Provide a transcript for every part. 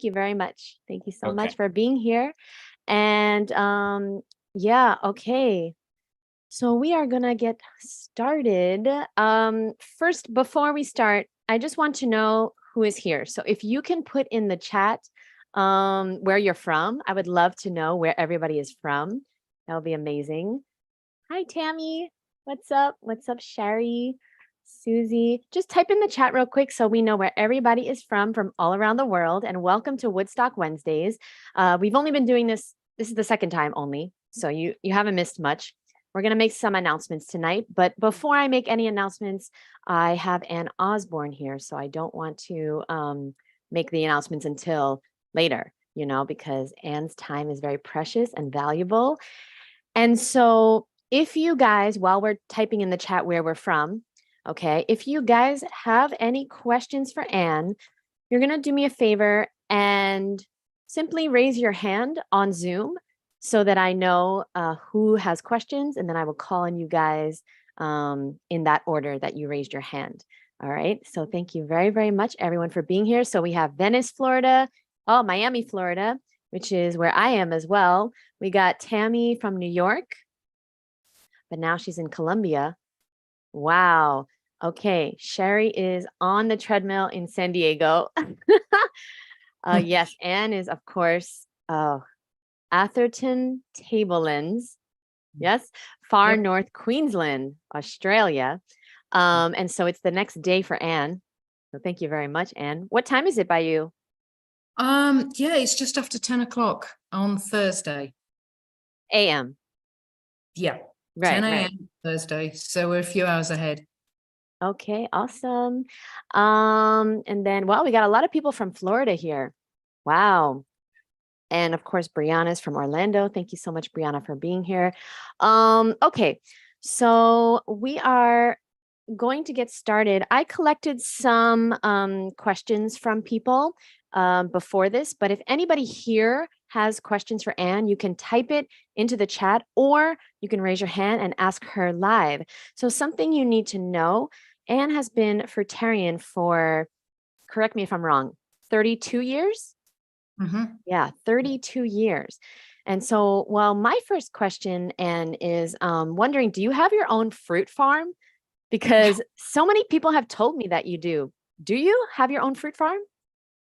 you very much. Thank you so much Okay. for being here. And yeah, okay. So we are gonna get started. First, before we start, I just want to know who is here. So if you can put in the chat where you're from, I would love to know where everybody is from. That would be amazing. Hi, Tammy. What's up? What's up, Sherry? Susie, just type in the chat real quick so we know where everybody is from all around the world. And welcome to Woodstock Wednesdays. We've only been doing this. This is the second time only, so you haven't missed much. We're gonna make some announcements tonight, but before I make any announcements, I have Ann Osbourne here, so I don't want to make the announcements until later, because Anne's time is very precious and valuable. And so, if you guys, while we're typing in the chat where we're from, okay, if you guys have any questions for Anne, you're going to do me a favor and simply raise your hand on Zoom so that I know who has questions, and then I will call on you guys in that order that you raised your hand. All right. So thank you very, very much, everyone, for being here. So we have Venice, Florida, Miami, Florida, which is where I am as well. We got Tammy from New York, but now she's in Colombia. Wow. Okay. Sherry is on the treadmill in San Diego. Yes, Anne is, of course, Atherton Tablelands. Yes, far Yep. north Queensland, Australia. And so it's the next day for Anne. So thank you very much, Anne. What time is it by you? Yeah, it's just after 10 o'clock on Thursday. AM. Yeah, Right, 10 right. a.m. Thursday. So we're a few hours ahead. Okay, awesome. And then, well, we got a lot of people from Florida here. Wow. And of course, Brianna's from Orlando. Thank you so much, Brianna, for being here. Okay, so we are going to get started. I collected some questions from people before this, but if anybody here has questions for Anne, you can type it into the chat or you can raise your hand and ask her live. So something you need to know, Anne has been fruitarian for, correct me if I'm wrong, 32 years? Mm-hmm. Yeah, 32 years. And so, well, my first question, Anne, is wondering, do you have your own fruit farm? Because so many people have told me that you do. Do you have your own fruit farm?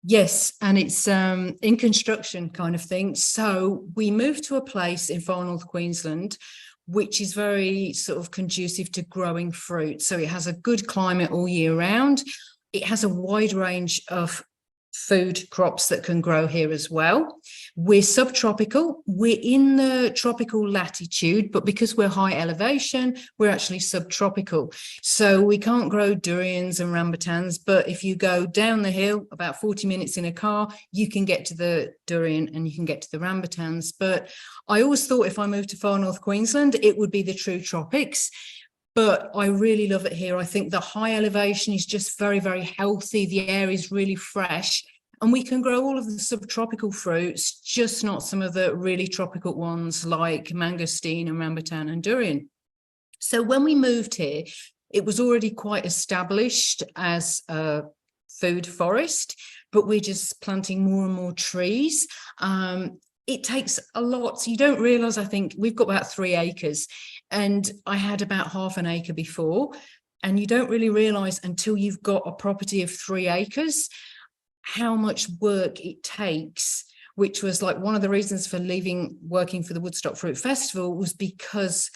Yes, and it's in construction kind of thing. So we moved to a place in far north Queensland, which is very sort of conducive to growing fruit. So it has a good climate all year round. It has a wide range of food crops that can grow here as well. We're subtropical. We're in the tropical latitude, but because we're high elevation, we're actually subtropical. So we can't grow durians and rambutans, but if you go down the hill about 40 minutes in a car, you can get to the durian and you can get to the rambutans. But I always thought if I moved to far north Queensland, it would be the true tropics. But I really love it here. I think the high elevation is just very, very healthy. The air is really fresh. And we can grow all of the subtropical fruits, just not some of the really tropical ones like mangosteen and rambutan and durian. So when we moved here, it was already quite established as a food forest, but we're just planting more and more trees. It takes a lot. So you don't realize, I think we've got about 3 acres and I had about half an acre before. And you don't really realize until you've got a property of 3 acres, how much work it takes, which was like one of the reasons for leaving working for the Woodstock Fruit Festival was because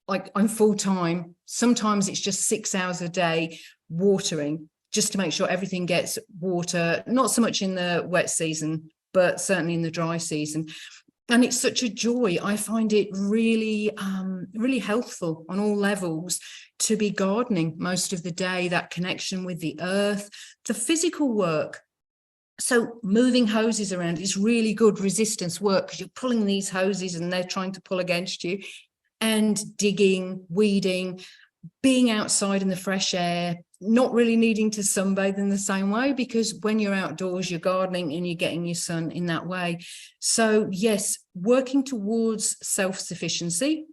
like I'm full time. Sometimes it's just 6 hours a day watering just to make sure everything gets water, not so much in the wet season, but certainly in the dry season. And it's such a joy. I find it really, really healthful on all levels to be gardening most of the day, that connection with the earth, the physical work. So moving hoses around is really good resistance work because you're pulling these hoses and they're trying to pull against you, and digging, weeding, being outside in the fresh air, not really needing to sunbathe in the same way because when you're outdoors, you're gardening and you're getting your sun in that way. So yes, working towards self-sufficiency.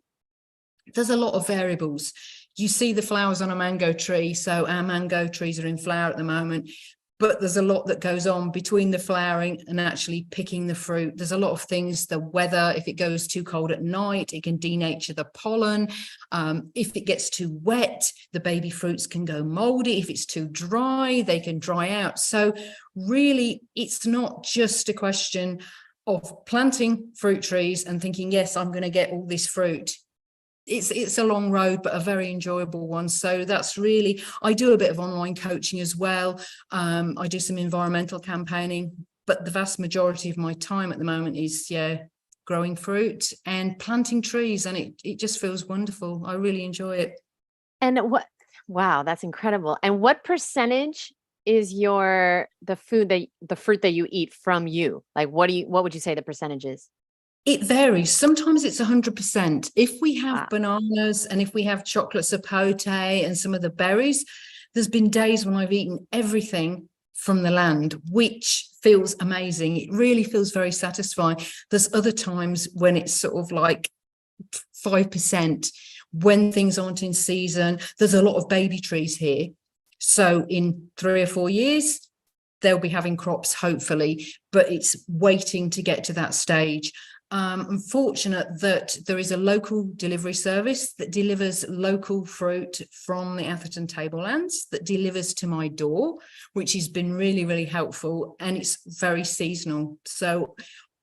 There's a lot of variables. You see the flowers on a mango tree. So our mango trees are in flower at the moment. but there's a lot that goes on between the flowering and actually picking the fruit. There's a lot of things, the weather, if it goes too cold at night, it can denature the pollen. If it gets too wet, the baby fruits can go moldy. If it's too dry, they can dry out. So really, it's not just a question of planting fruit trees and thinking, yes, I'm going to get all this fruit. It's a long road, but a very enjoyable one. So that's really, I do a bit of online coaching as well. I do some environmental campaigning, but the vast majority of my time at the moment is, growing fruit and planting trees. And it just feels wonderful. I really enjoy it. And wow, that's incredible. And what percentage is the fruit that you eat from you? Like, what would you say the percentage is? It varies. Sometimes it's 100%. If we have Wow. bananas and if we have chocolate sapote and some of the berries, there's been days when I've eaten everything from the land, which feels amazing. It really feels very satisfying. There's other times when it's sort of like 5%, when things aren't in season. There's a lot of baby trees here. So in 3 or 4 years, they'll be having crops, hopefully, but it's waiting to get to that stage. I'm fortunate that there is a local delivery service that delivers local fruit from the Atherton tablelands that delivers to my door, which has been really, really helpful, and it's very seasonal. So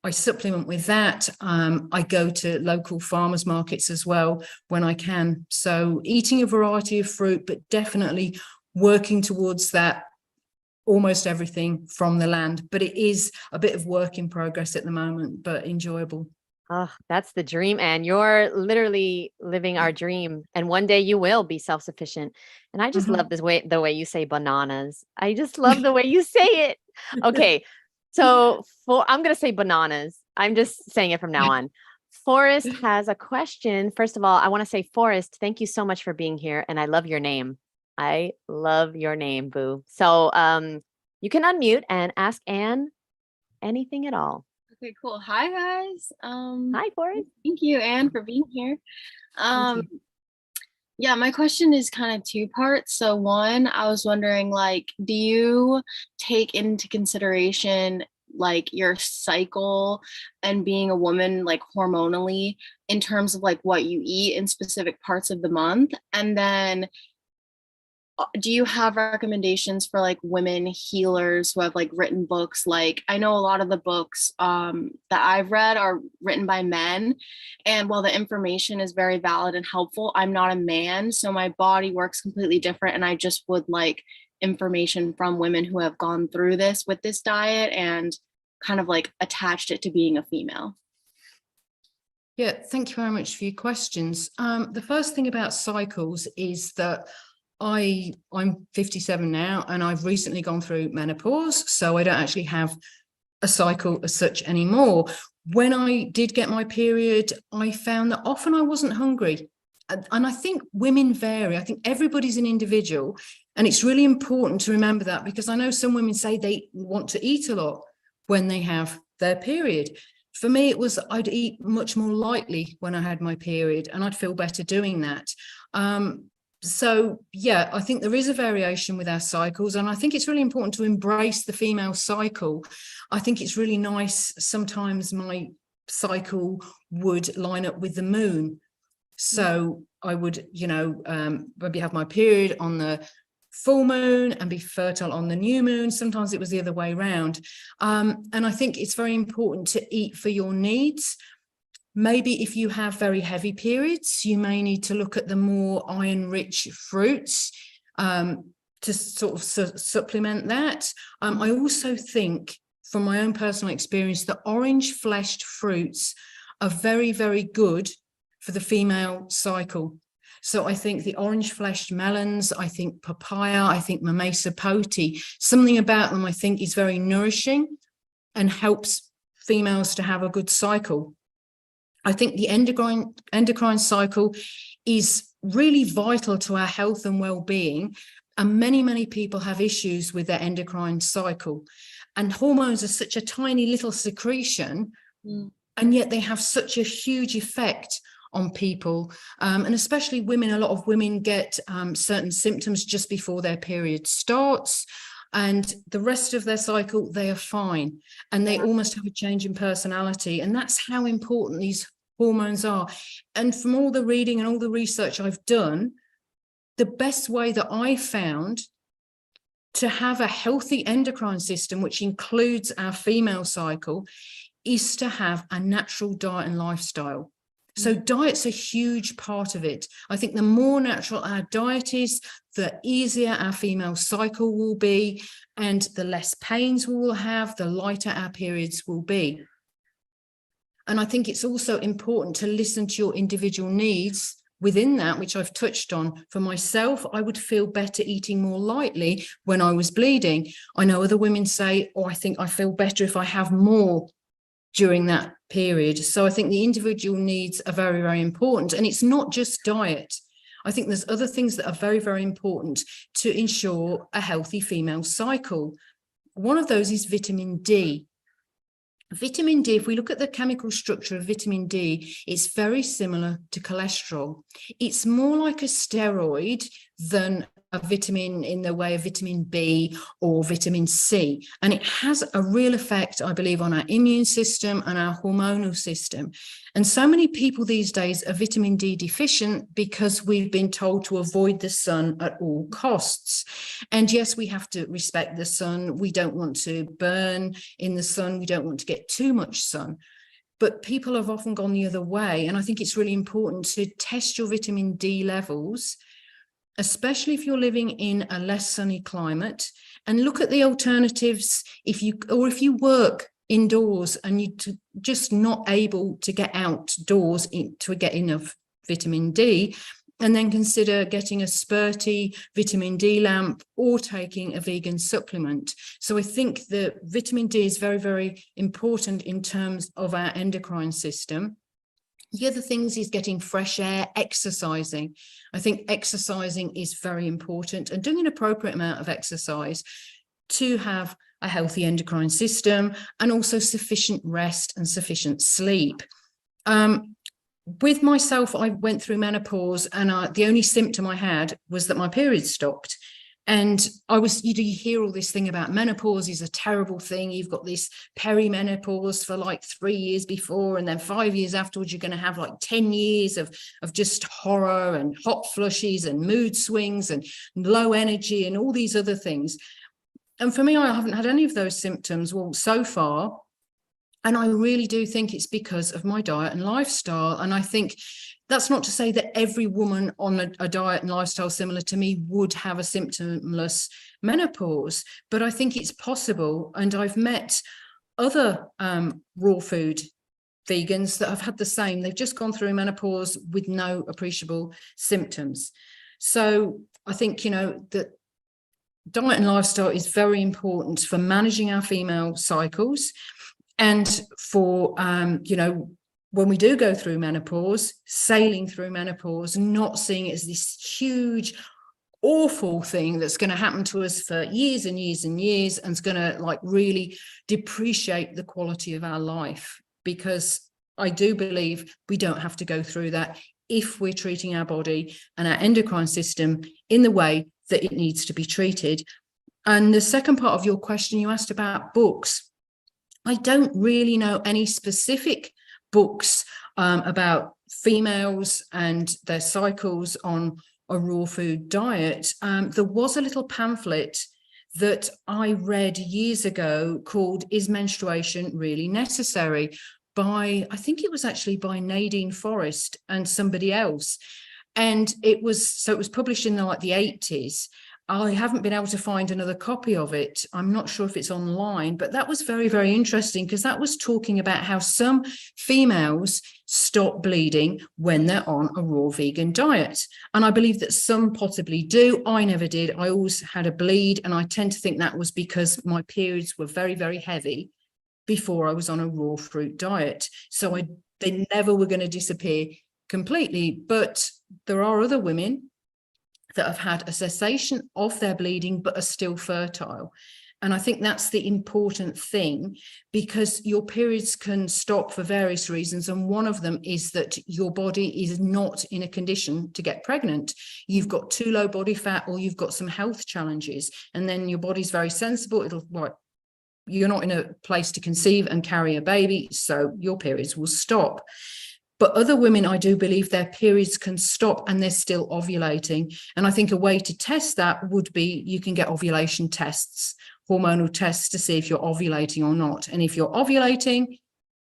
I supplement with that. I go to local farmers markets as well when I can. So eating a variety of fruit, but definitely working towards that almost everything from the land, but it is a bit of work in progress at the moment, but enjoyable. Oh, that's the dream. And you're literally living our dream. And one day you will be self-sufficient. And I just love the way you say bananas. I just love the way you say it. Okay. So I'm going to say bananas. I'm just saying it from now on. Forrest has a question. First of all, I want to say, Forrest, thank you so much for being here. And I love your name. I love your name, Boo. So you can unmute and ask Anne anything at all. Okay, cool. Hi guys. Hi, Forrest. Thank you, Anne, for being here. Thank you. Yeah, my question is kind of two parts. So one, I was wondering, like, do you take into consideration like your cycle and being a woman, like hormonally, in terms of like what you eat in specific parts of the month? And then do you have recommendations for like women healers who have like written books? Like, I know a lot of the books that I've read are written by men, and while the information is very valid and helpful, I'm not a man, so my body works completely different, and I just would like information from women who have gone through this with this diet and kind of like attached it to being a female. Yeah, thank you very much for your questions. The first thing about cycles is that I'm 57 now, and I've recently gone through menopause, so I don't actually have a cycle as such anymore. When I did get my period, I found that often I wasn't hungry. And I think women vary. I think everybody's an individual, and it's really important to remember that, because I know some women say they want to eat a lot when they have their period. For me, it was I'd eat much more lightly when I had my period, and I'd feel better doing that. So, yeah, I think there is a variation with our cycles, and I think it's really important to embrace the female cycle. I think it's really nice. Sometimes my cycle would line up with the moon. So I would, maybe have my period on the full moon and be fertile on the new moon. Sometimes it was the other way around. And I think it's very important to eat for your needs. Maybe if you have very heavy periods, you may need to look at the more iron-rich fruits to sort of supplement that. I also think, from my own personal experience, that orange-fleshed fruits are very, very good for the female cycle. So I think the orange-fleshed melons, I think papaya, I think mamey sapote, something about them I think is very nourishing and helps females to have a good cycle. I think the endocrine cycle is really vital to our health and well-being, and many, many people have issues with their endocrine cycle. And hormones are such a tiny little secretion, and yet they have such a huge effect on people, and especially women. A lot of women get certain symptoms just before their period starts. and the rest of their cycle, they are fine. And they almost have a change in personality. And that's how important these hormones are. And from all the reading and all the research I've done, the best way that I found to have a healthy endocrine system, which includes our female cycle, is to have a natural diet and lifestyle. So diet's a huge part of it. I think the more natural our diet is, the easier our female cycle will be, and the less pains we will have, the lighter our periods will be. And I think it's also important to listen to your individual needs within that, which I've touched on. For myself, I would feel better eating more lightly when I was bleeding. I know other women say, oh, I think I feel better if I have more during that period. So I think the individual needs are very, very important. And it's not just diet. I think there's other things that are very, very important to ensure a healthy female cycle. One of those is vitamin D. Vitamin D, if we look at the chemical structure of vitamin D, it's very similar to cholesterol. It's more like a steroid than a vitamin in the way of vitamin B or vitamin C. And it has a real effect, I believe, on our immune system and our hormonal system. And so many people these days are vitamin D deficient because we've been told to avoid the sun at all costs. And yes, we have to respect the sun. We don't want to burn in the sun. We don't want to get too much sun. But people have often gone the other way. And I think it's really important to test your vitamin D levels, especially if you're living in a less sunny climate, and look at the alternatives. If you work indoors and you're just not able to get outdoors to get enough vitamin D, and then consider getting a spurty vitamin D lamp or taking a vegan supplement. So I think that vitamin D is very, very important in terms of our endocrine system. The other things is getting fresh air, exercising. I think exercising is very important, and doing an appropriate amount of exercise to have a healthy endocrine system, and also sufficient rest and sufficient sleep. With myself, I went through menopause, and the only symptom I had was that my periods stopped. And you hear all this thing about menopause is a terrible thing. You've got this perimenopause for like 3 years before, and then 5 years afterwards, you're going to have like 10 years of just horror and hot flushes and mood swings and low energy and all these other things. And for me, I haven't had any of those symptoms, well, so far. And I really do think it's because of my diet and lifestyle. And I think that's not to say that every woman on a diet and lifestyle similar to me would have a symptomless menopause, but I think it's possible. And I've met other raw food vegans that have had the same. They've just gone through menopause with no appreciable symptoms. So I think, that diet and lifestyle is very important for managing our female cycles, and for, when we do go through menopause, sailing through menopause, not seeing it as this huge, awful thing that's going to happen to us for years and years and years, and it's going to really depreciate the quality of our life. Because I do believe we don't have to go through that if we're treating our body and our endocrine system in the way that it needs to be treated. And the second part of your question, you asked about books. I don't really know any specific books about females and their cycles on a raw food diet. There was a little pamphlet that I read years ago called Is Menstruation Really Necessary? I think it was actually by Nadine Forrest and somebody else. And it was published in the 80s. I haven't been able to find another copy of it. I'm not sure if it's online, but that was very, very interesting, because that was talking about how some females stop bleeding when they're on a raw vegan diet. And I believe that some possibly do. I never did. I always had a bleed, and I tend to think that was because my periods were very, very heavy before I was on a raw fruit diet. So they never were going to disappear completely. But there are other women that have had a cessation of their bleeding but are still fertile. And I think that's the important thing, because your periods can stop for various reasons. And one of them is that your body is not in a condition to get pregnant. You've got too low body fat, or you've got some health challenges. And then your body's very sensible. You're not in a place to conceive and carry a baby, so your periods will stop. But other women, I do believe their periods can stop and they're still ovulating. And I think a way to test that would be, you can get ovulation tests, hormonal tests, to see if you're ovulating or not. And if you're ovulating,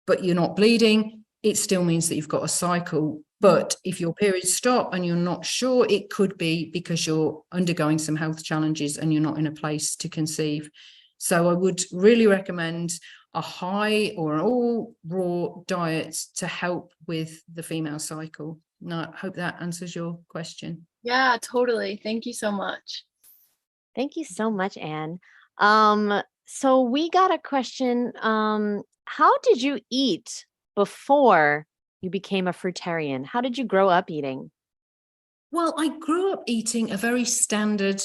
but you're not bleeding, it still means that you've got a cycle. But if your periods stop and you're not sure, it could be because you're undergoing some health challenges and you're not in a place to conceive. So I would really recommend a high or an all raw diet to help with the female cycle. And I hope that answers your question. Yeah, totally. Thank you so much. Thank you so much, Anne. So we got a question. How did you eat before you became a fruitarian? How did you grow up eating? Well, I grew up eating a very standard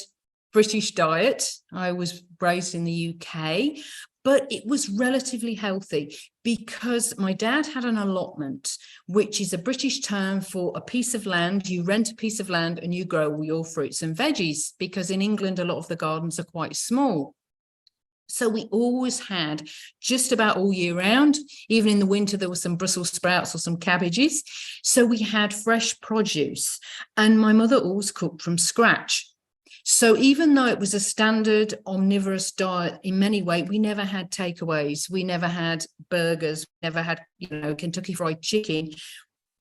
British diet. I was raised in the UK, but it was relatively healthy because my dad had an allotment, which is a British term for a piece of land. You rent a piece of land and you grow all your fruits and veggies, because in England, a lot of the gardens are quite small. So we always had, just about all year round, even in the winter, there was some Brussels sprouts or some cabbages. So we had fresh produce, and my mother always cooked from scratch. So even though it was a standard omnivorous diet in many ways, we never had takeaways. We never had burgers, never had, Kentucky Fried Chicken.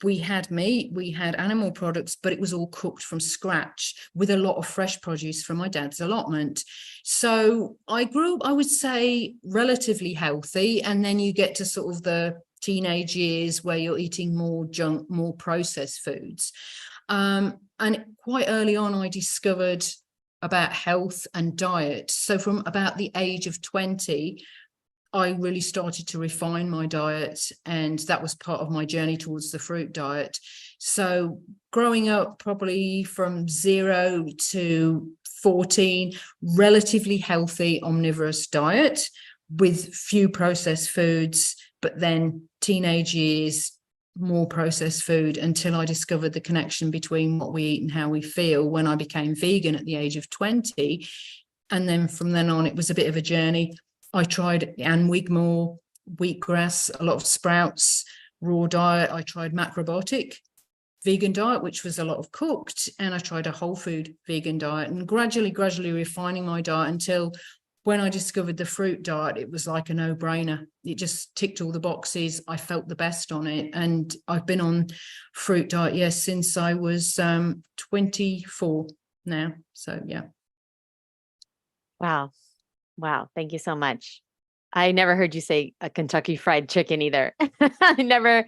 We had meat, we had animal products, but it was all cooked from scratch with a lot of fresh produce from my dad's allotment. So I grew up, I would say, relatively healthy. And then you get to sort of the teenage years where you're eating more junk, more processed foods. And quite early on, I discovered about health and diet. So from about the age of 20, I really started to refine my diet, and that was part of my journey towards the fruit diet. So growing up, probably from 0 to 14, relatively healthy omnivorous diet with few processed foods, but then teenage years, more processed food, until I discovered the connection between what we eat and how we feel when I became vegan at the age of 20. And then from then on, it was a bit of a journey. I tried Anne Wigmore, wheatgrass, a lot of sprouts, raw diet. I tried macrobiotic vegan diet, which was a lot of cooked, and I tried a whole food vegan diet, and gradually refining my diet until when I discovered the fruit diet, it was like a no-brainer. It just ticked all the boxes. I felt the best on it. And I've been on fruit diet, yes, since I was 24 now. So, yeah. Wow. Thank you so much. I never heard you say a Kentucky Fried Chicken either. I never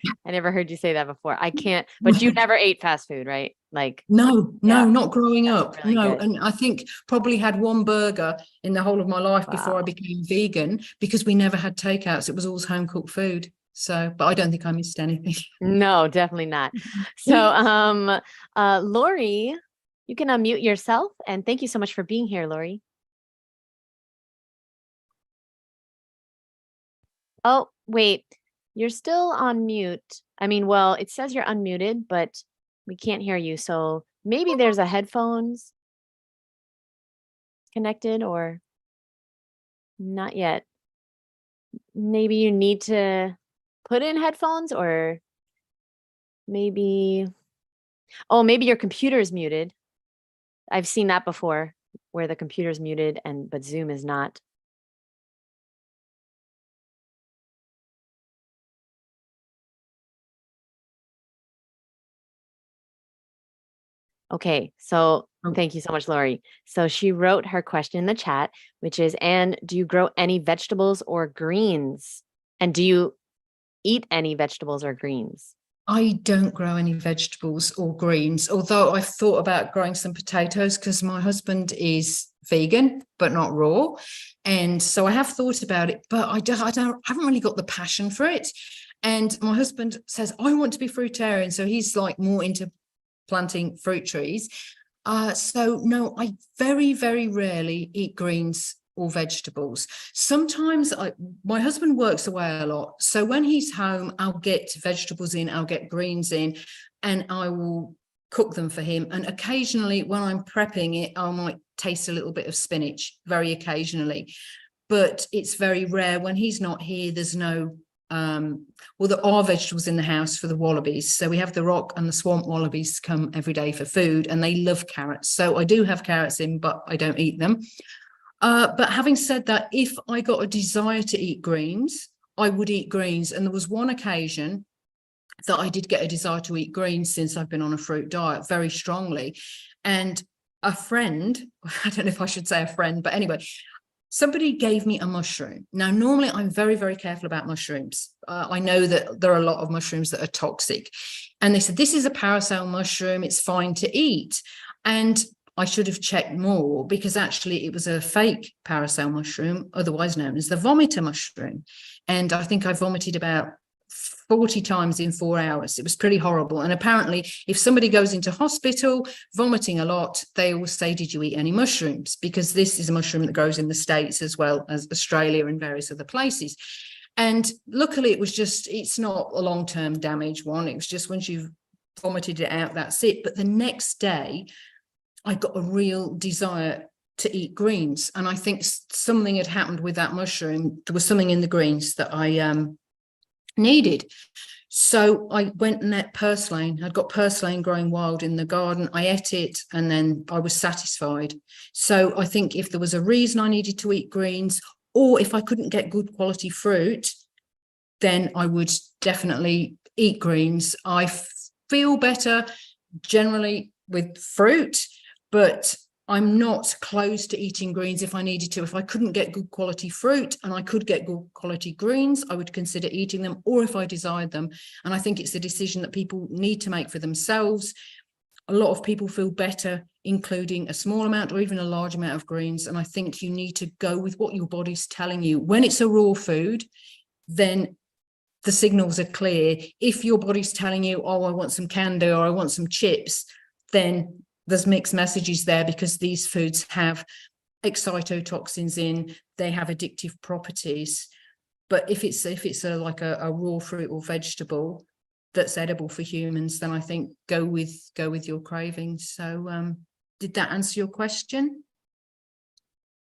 heard you say that before. I can't, but you never ate fast food, right? Like, No, yeah, not growing up. really No. good. And I think probably had one burger in the whole of my life before I Wow. became vegan, because we never had takeouts. It was always home cooked food. So, but I don't think I missed anything. No, definitely not. So, Lori, you can unmute yourself, and thank you so much for being here, Lori. Oh, wait, you're still on mute. I mean, well, it says you're unmuted, but we can't hear you. So maybe there's a headphones connected, or not yet. Maybe you need to put in headphones, or maybe, oh, maybe your computer's muted. I've seen that before, where the computer's muted but Zoom is not. Okay, so thank you so much, Lori. So she wrote her question in the chat, which is, Anne, do you grow any vegetables or greens? And do you eat any vegetables or greens? I don't grow any vegetables or greens, although I've thought about growing some potatoes because my husband is vegan, but not raw. And so I have thought about it, but I haven't really got the passion for it. And my husband says, I want to be fruitarian. So he's like more into planting fruit trees. So no, I very, very rarely eat greens or vegetables. Sometimes my husband works away a lot. So when he's home, I'll get vegetables in, I'll get greens in, and I will cook them for him. And occasionally when I'm prepping it, I might taste a little bit of spinach, very occasionally. But it's very rare. When he's not here, there's no well, there are vegetables in the house for the wallabies. So we have the rock and the swamp wallabies come every day for food, and they love carrots. So I do have carrots in, but I don't eat them. But having said that, if I got a desire to eat greens, I would eat greens. And there was one occasion that I did get a desire to eat greens since I've been on a fruit diet very strongly. And a friend, I don't know if I should say a friend, but anyway, somebody gave me a mushroom. Now, normally I'm very, very careful about mushrooms. I know that there are a lot of mushrooms that are toxic. And they said, this is a parasol mushroom. It's fine to eat. And I should have checked more, because actually it was a fake parasol mushroom, otherwise known as the vomiter mushroom. And I think I vomited about 40 times in 4 hours. It was pretty horrible. And apparently, if somebody goes into hospital vomiting a lot, they will say, did you eat any mushrooms? Because this is a mushroom that grows in the States as well as Australia and various other places. And luckily, it's not a long-term damage one. It was just once you've vomited it out, that's it. But the next day, I got a real desire to eat greens. And I think something had happened with that mushroom. There was something in the greens that I needed. So I went and ate purslane. I'd got purslane growing wild in the garden. I ate it, and then I was satisfied. So I think if there was a reason I needed to eat greens, or if I couldn't get good quality fruit, then I would definitely eat greens. I feel better generally with fruit, but I'm not closed to eating greens if I needed to. If I couldn't get good quality fruit and I could get good quality greens, I would consider eating them, or if I desired them. And I think it's a decision that people need to make for themselves. A lot of people feel better including a small amount or even a large amount of greens. And I think you need to go with what your body's telling you. When it's a raw food, then the signals are clear. If your body's telling you, oh, I want some candy or I want some chips, then there's mixed messages there, because these foods have excitotoxins in, they have addictive properties. But if it's like a raw fruit or vegetable that's edible for humans, then I think go with your cravings. So did that answer your question?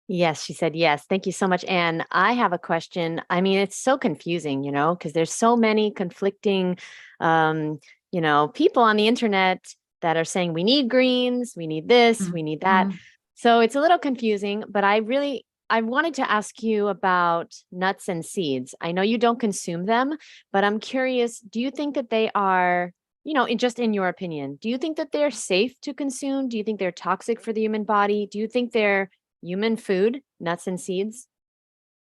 Yes, she said yes. Thank you so much, Anne. I have a question. I mean, it's so confusing, because there's so many conflicting, people on the internet that are saying we need greens, we need this, we need that. So it's a little confusing, but I wanted to ask you about nuts and seeds. I know you don't consume them, but I'm curious, do you think that they are, just in your opinion, do you think that they're safe to consume? Do you think they're toxic for the human body? Do you think they're human food, nuts and seeds?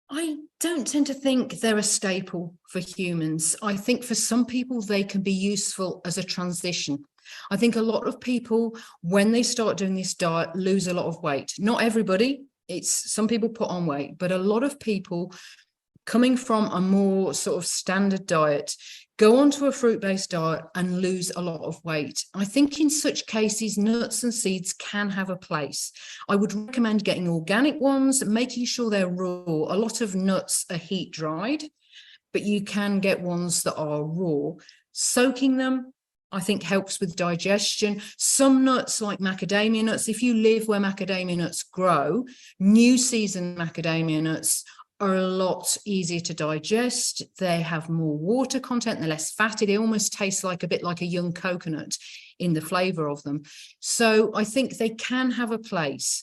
I don't tend to think they're a staple for humans. I think for some people, they can be useful as a transition. I think a lot of people, when they start doing this diet, lose a lot of weight. Not everybody, some people put on weight, but a lot of people coming from a more sort of standard diet go onto a fruit-based diet and lose a lot of weight. I think in such cases, nuts and seeds can have a place. I would recommend getting organic ones, making sure they're raw. A lot of nuts are heat dried, but you can get ones that are raw. Soaking them, I think, helps with digestion. Some nuts, like macadamia nuts, if you live where macadamia nuts grow, new season macadamia nuts are a lot easier to digest. They have more water content, they're less fatty, they almost taste like a bit like a young coconut in the flavor of them. So I think they can have a place.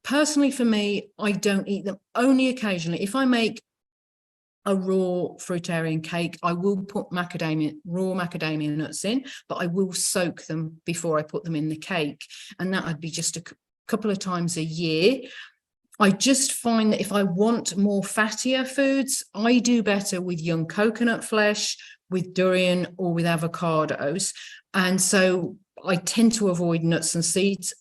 Personally, for me, I don't eat them, only occasionally. If I make a raw fruitarian cake, I will put raw macadamia nuts in, but I will soak them before I put them in the cake. And that would be just a couple of times a year. I just find that if I want more fattier foods, I do better with young coconut flesh, with durian, or with avocados. And so I tend to avoid nuts and seeds.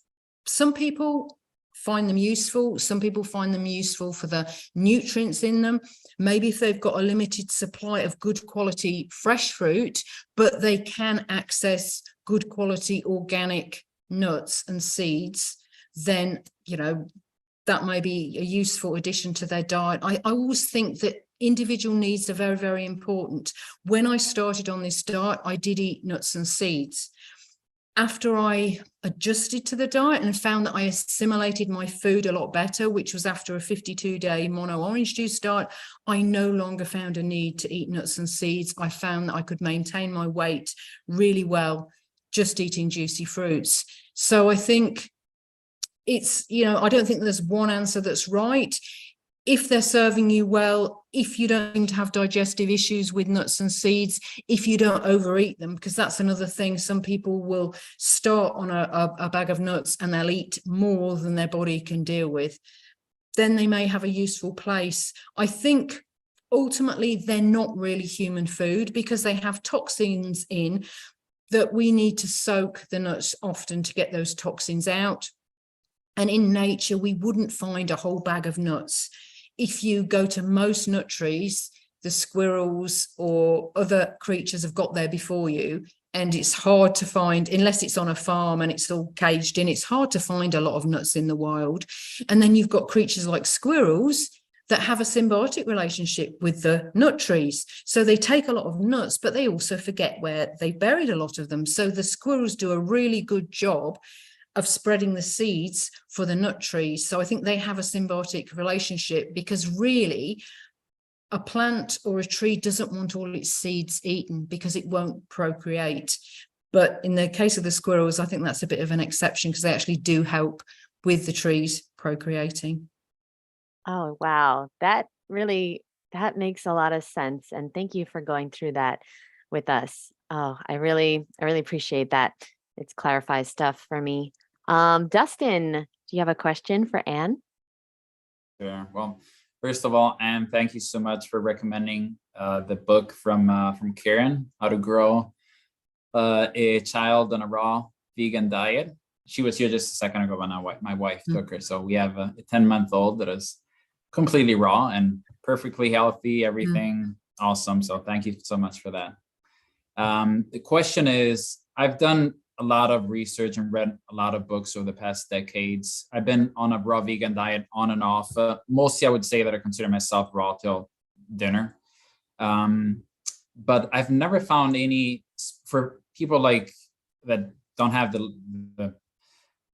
Some people find them useful. Some people find them useful for the nutrients in them. Maybe if they've got a limited supply of good quality fresh fruit, but they can access good quality organic nuts and seeds, then, that may be a useful addition to their diet. I always think that individual needs are very, very important. When I started on this diet, I did eat nuts and seeds. After I adjusted to the diet and found that I assimilated my food a lot better, which was after a 52-day mono orange juice diet, I no longer found a need to eat nuts and seeds. I found that I could maintain my weight really well just eating juicy fruits. So I think it's, I don't think there's one answer that's right. If they're serving you well, if you don't seem to have digestive issues with nuts and seeds, if you don't overeat them, because that's another thing. Some people will start on a bag of nuts and they'll eat more than their body can deal with. Then they may have a useful place. I think ultimately they're not really human food because they have toxins in that we need to soak the nuts often to get those toxins out. And in nature, we wouldn't find a whole bag of nuts. If you go to most nut trees, the squirrels or other creatures have got there before you, and it's hard to find, unless it's on a farm and it's all caged in, it's hard to find a lot of nuts in the wild. And then you've got creatures like squirrels that have a symbiotic relationship with the nut trees. So they take a lot of nuts, but they also forget where they buried a lot of them. So the squirrels do a really good job of spreading the seeds for the nut trees. So I think they have a symbiotic relationship, because really a plant or a tree doesn't want all its seeds eaten because it won't procreate. But in the case of the squirrels, I think that's a bit of an exception because they actually do help with the trees procreating. Oh, wow. That makes a lot of sense. And thank you for going through that with us. Oh, I really appreciate that. It clarifies stuff for me. Dustin, do you have a question for Anne? Sure. Well, first of all, Anne, thank you so much for recommending the book from Karen, How to Grow a Child on a Raw Vegan Diet. She was here just a second ago when my wife took her. So we have a 10-month-old that is completely raw and perfectly healthy, everything awesome. So thank you so much for that. The question is, I've done a lot of research and read a lot of books over the past decades. I've been on a raw vegan diet on and off. Mostly I would say that I consider myself raw till dinner. But I've never found any, for people like that don't have the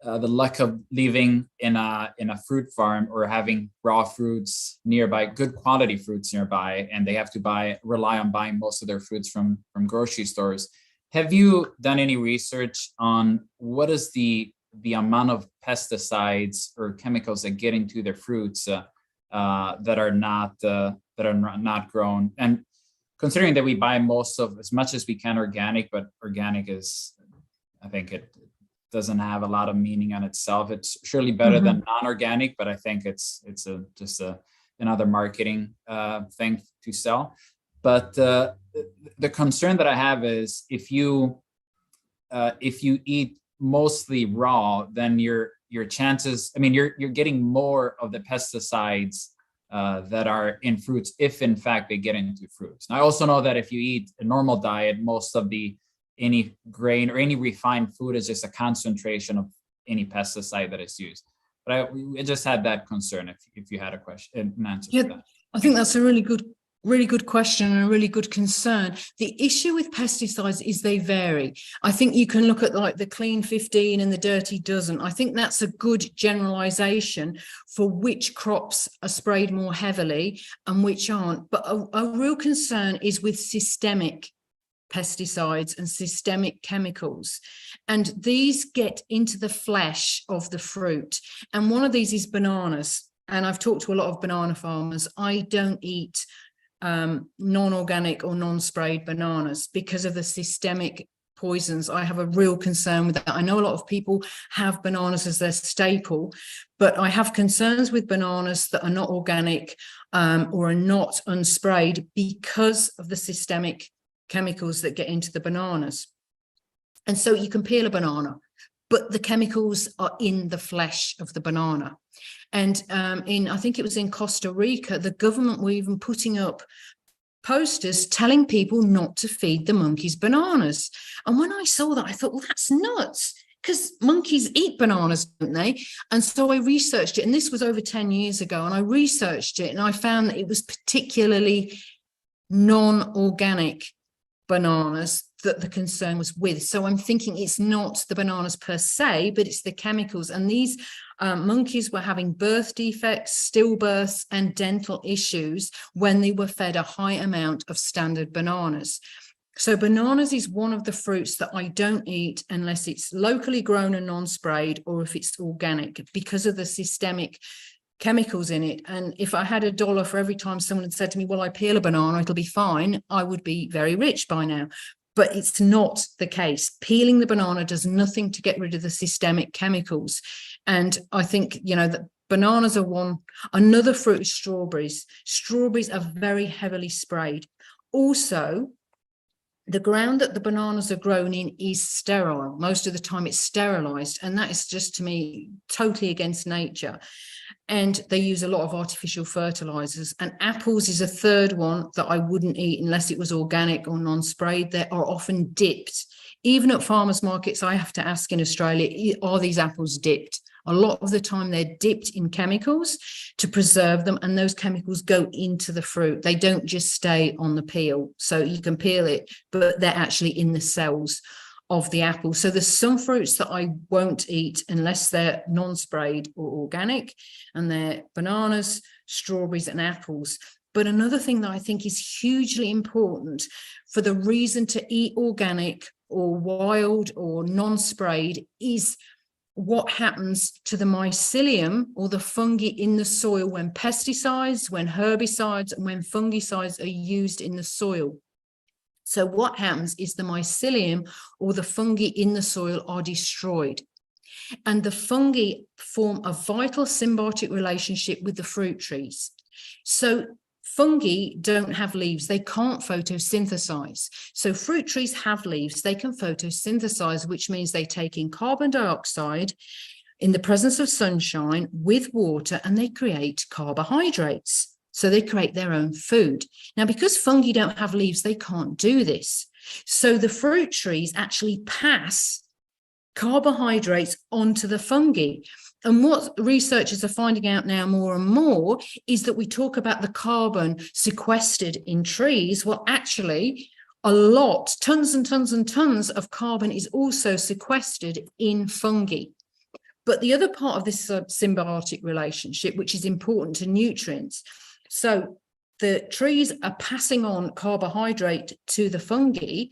luck of living in a fruit farm or having raw fruits nearby, good quality fruits nearby, and they have to rely on buying most of their fruits from grocery stores. Have you done any research on what is the amount of pesticides or chemicals that get into their fruits that are not grown? And considering that we buy most of as much as we can organic, but organic is, I think it doesn't have a lot of meaning on itself. It's surely better than non-organic, but I think it's just another marketing thing to sell. But the concern that I have is if you eat mostly raw, then your chances, I mean, you're getting more of the pesticides that are in fruits, if in fact they get into fruits. And I also know that if you eat a normal diet, most of any grain or any refined food is just a concentration of any pesticide that is used. But I just had that concern if you had a question, an answer for that. I think that's a really good question and a really good concern. The issue with pesticides is they vary. I think you can look at like the clean 15 and the dirty dozen. I think that's a good generalization for which crops are sprayed more heavily and which aren't. But a real concern is with systemic pesticides and systemic chemicals, and these get into the flesh of the fruit. And one of these is bananas, and I've talked to a lot of banana farmers. I don't eat non-organic or non-sprayed bananas because of the systemic poisons. I have a real concern with that. I know a lot of people have bananas as their staple, but I have concerns with bananas that are not organic or are not unsprayed because of the systemic chemicals that get into the bananas. And so you can peel a banana, but the chemicals are in the flesh of the banana. And I think it was in Costa Rica, the government were even putting up posters telling people not to feed the monkeys bananas. And when I saw that, I thought, well, that's nuts, because monkeys eat bananas, don't they? And so I researched it, and this was over 10 years ago, and I researched it, and I found that it was particularly non-organic bananas that the concern was with. So I'm thinking it's not the bananas per se, but it's the chemicals. And these monkeys were having birth defects, stillbirths, and dental issues when they were fed a high amount of standard bananas. So bananas is one of the fruits that I don't eat unless it's locally grown and non-sprayed, or if it's organic, because of the systemic chemicals in it. And if I had $1 for every time someone had said to me, well, I peel a banana, it'll be fine, I would be very rich by now. But it's not the case. Peeling the banana does nothing to get rid of the systemic chemicals. And I think, you know, that bananas are one. Another fruit is strawberries. Strawberries are very heavily sprayed. Also, the ground that the bananas are grown in is sterile. Most of the time it's sterilized. And that is just, to me, totally against nature. And they use a lot of artificial fertilizers. And apples is a third one that I wouldn't eat unless it was organic or non-sprayed. They are often dipped. Even at farmers markets, I have to ask in Australia, are these apples dipped? A lot of the time they're dipped in chemicals to preserve them, and those chemicals go into the fruit. They don't just stay on the peel. So you can peel it, but they're actually in the cells of the apple. So there's some fruits that I won't eat unless they're non-sprayed or organic, and they're bananas, strawberries, and apples. But another thing that I think is hugely important for the reason to eat organic or wild or non-sprayed is what happens to the mycelium or the fungi in the soil when pesticides, when herbicides, and when fungicides are used in the soil. So what happens is the mycelium or the fungi in the soil are destroyed. And the fungi form a vital symbiotic relationship with the fruit trees. So fungi don't have leaves. They can't photosynthesize. So fruit trees have leaves. They can photosynthesize, which means they take in carbon dioxide in the presence of sunshine with water, and they create carbohydrates. So they create their own food. Now, because fungi don't have leaves, they can't do this. So the fruit trees actually pass carbohydrates onto the fungi. And what researchers are finding out now more and more is that we talk about the carbon sequestered in trees. Well, actually, a lot, tons and tons and tons of carbon is also sequestered in fungi. But the other part of this symbiotic relationship, which is important to nutrients, so the trees are passing on carbohydrate to the fungi.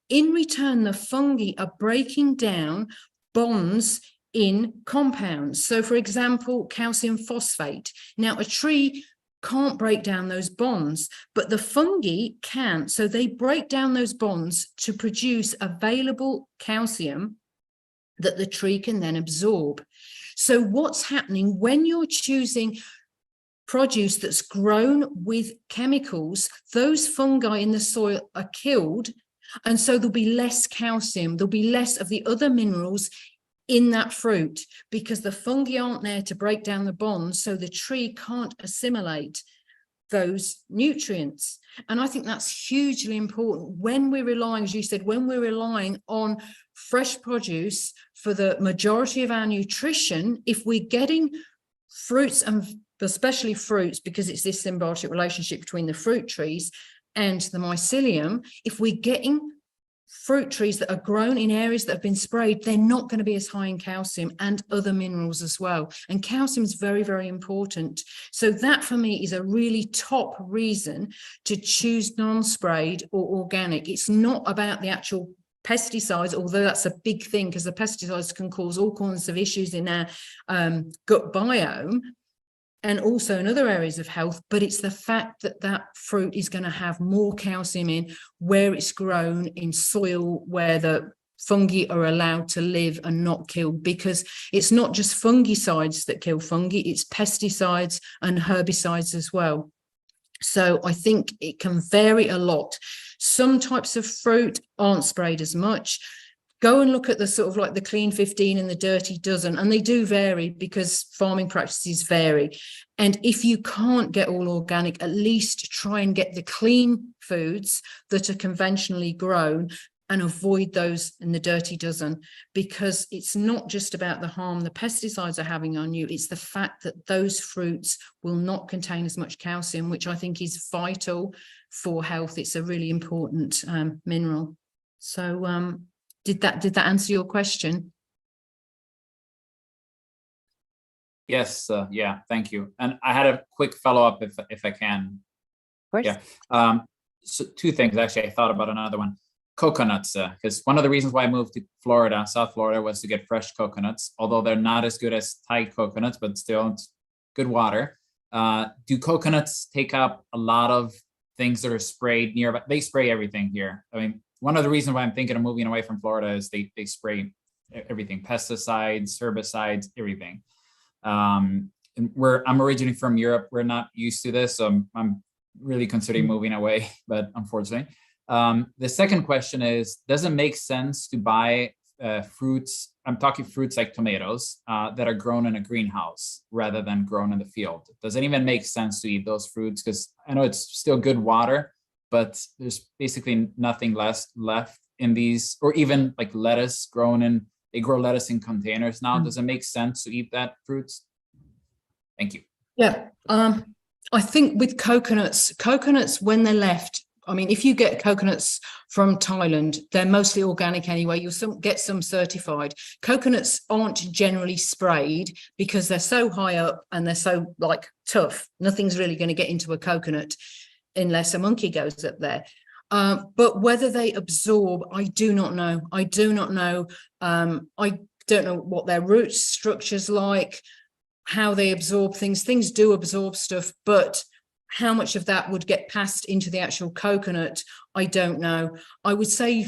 In return, the fungi are breaking down bonds in compounds. So, for example, calcium phosphate. Now, a tree can't break down those bonds, but the fungi can. So they break down those bonds to produce available calcium that the tree can then absorb. So what's happening when you're choosing produce that's grown with chemicals, those fungi in the soil are killed, and so there'll be less calcium, there'll be less of the other minerals in that fruit, because the fungi aren't there to break down the bonds, so the tree can't assimilate those nutrients. And I think that's hugely important when we're relying, as you said, when we're relying on fresh produce for the majority of our nutrition. If we're getting fruits, and especially fruits, because it's this symbiotic relationship between the fruit trees and the mycelium, if we're getting fruit trees that are grown in areas that have been sprayed, they're not going to be as high in calcium and other minerals as well. And calcium is very, very important. So that for me is a really top reason to choose non-sprayed or organic. It's not about the actual pesticides, although that's a big thing, because the pesticides can cause all kinds of issues in our gut biome and also in other areas of health, but it's the fact that that fruit is going to have more calcium in where it's grown in soil where the fungi are allowed to live and not killed, because it's not just fungicides that kill fungi, it's pesticides and herbicides as well. So I think it can vary a lot. Some types of fruit aren't sprayed as much. Go and look at the sort of like the clean 15 and the dirty dozen, and they do vary because farming practices vary. And if you can't get all organic, at least try and get the clean foods that are conventionally grown, and avoid those in the dirty dozen, because it's not just about the harm the pesticides are having on you, it's the fact that those fruits will not contain as much calcium, which I think is vital for health. It's a really important mineral. So did that answer your question? Yes, yeah, thank you. And I had a quick follow-up if I can. Of course. Yeah. So two things, actually. I thought about another one. Coconuts, because one of the reasons why I moved to Florida, South Florida, was to get fresh coconuts, although they're not as good as Thai coconuts, but still it's good water. Do coconuts take up a lot of things that are sprayed nearby? They spray everything here. I mean, one of the reasons why I'm thinking of moving away from Florida is they spray everything, pesticides, herbicides, everything. And I'm originally from Europe. We're not used to this, so I'm really considering moving away, but unfortunately. The second question is, does it make sense to buy fruits? I'm talking fruits like tomatoes that are grown in a greenhouse rather than grown in the field. Does it even make sense to eat those fruits? Because I know it's still good water, but there's basically nothing left in these, or even like lettuce they grow lettuce in containers now. Does it make sense to eat that fruits? Thank you. Yeah, I think with coconuts, when they're left, I mean, if you get coconuts from Thailand, they're mostly organic anyway. You'll get some certified. Coconuts aren't generally sprayed because they're so high up and they're so like tough. Nothing's really going to get into a coconut unless a monkey goes up there. But whether they absorb, I do not know. I don't know what their root structure's like, how they absorb things. Things do absorb stuff, but how much of that would get passed into the actual coconut, I don't know. I would say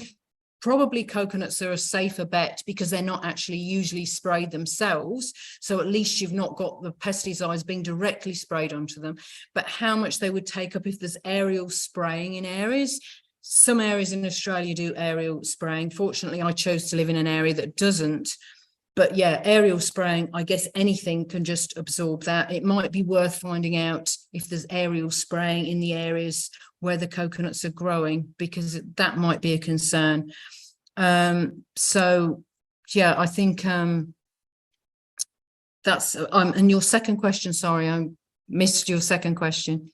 probably coconuts are a safer bet because they're not actually usually sprayed themselves. So at least you've not got the pesticides being directly sprayed onto them. But how much they would take up if there's aerial spraying in areas. Some areas in Australia do aerial spraying. Fortunately, I chose to live in an area that doesn't. But yeah, aerial spraying, I guess anything can just absorb that. It might be worth finding out if there's aerial spraying in the areas where the coconuts are growing, because that might be a concern. So yeah, I think that's, and your second question, sorry, I missed your second question.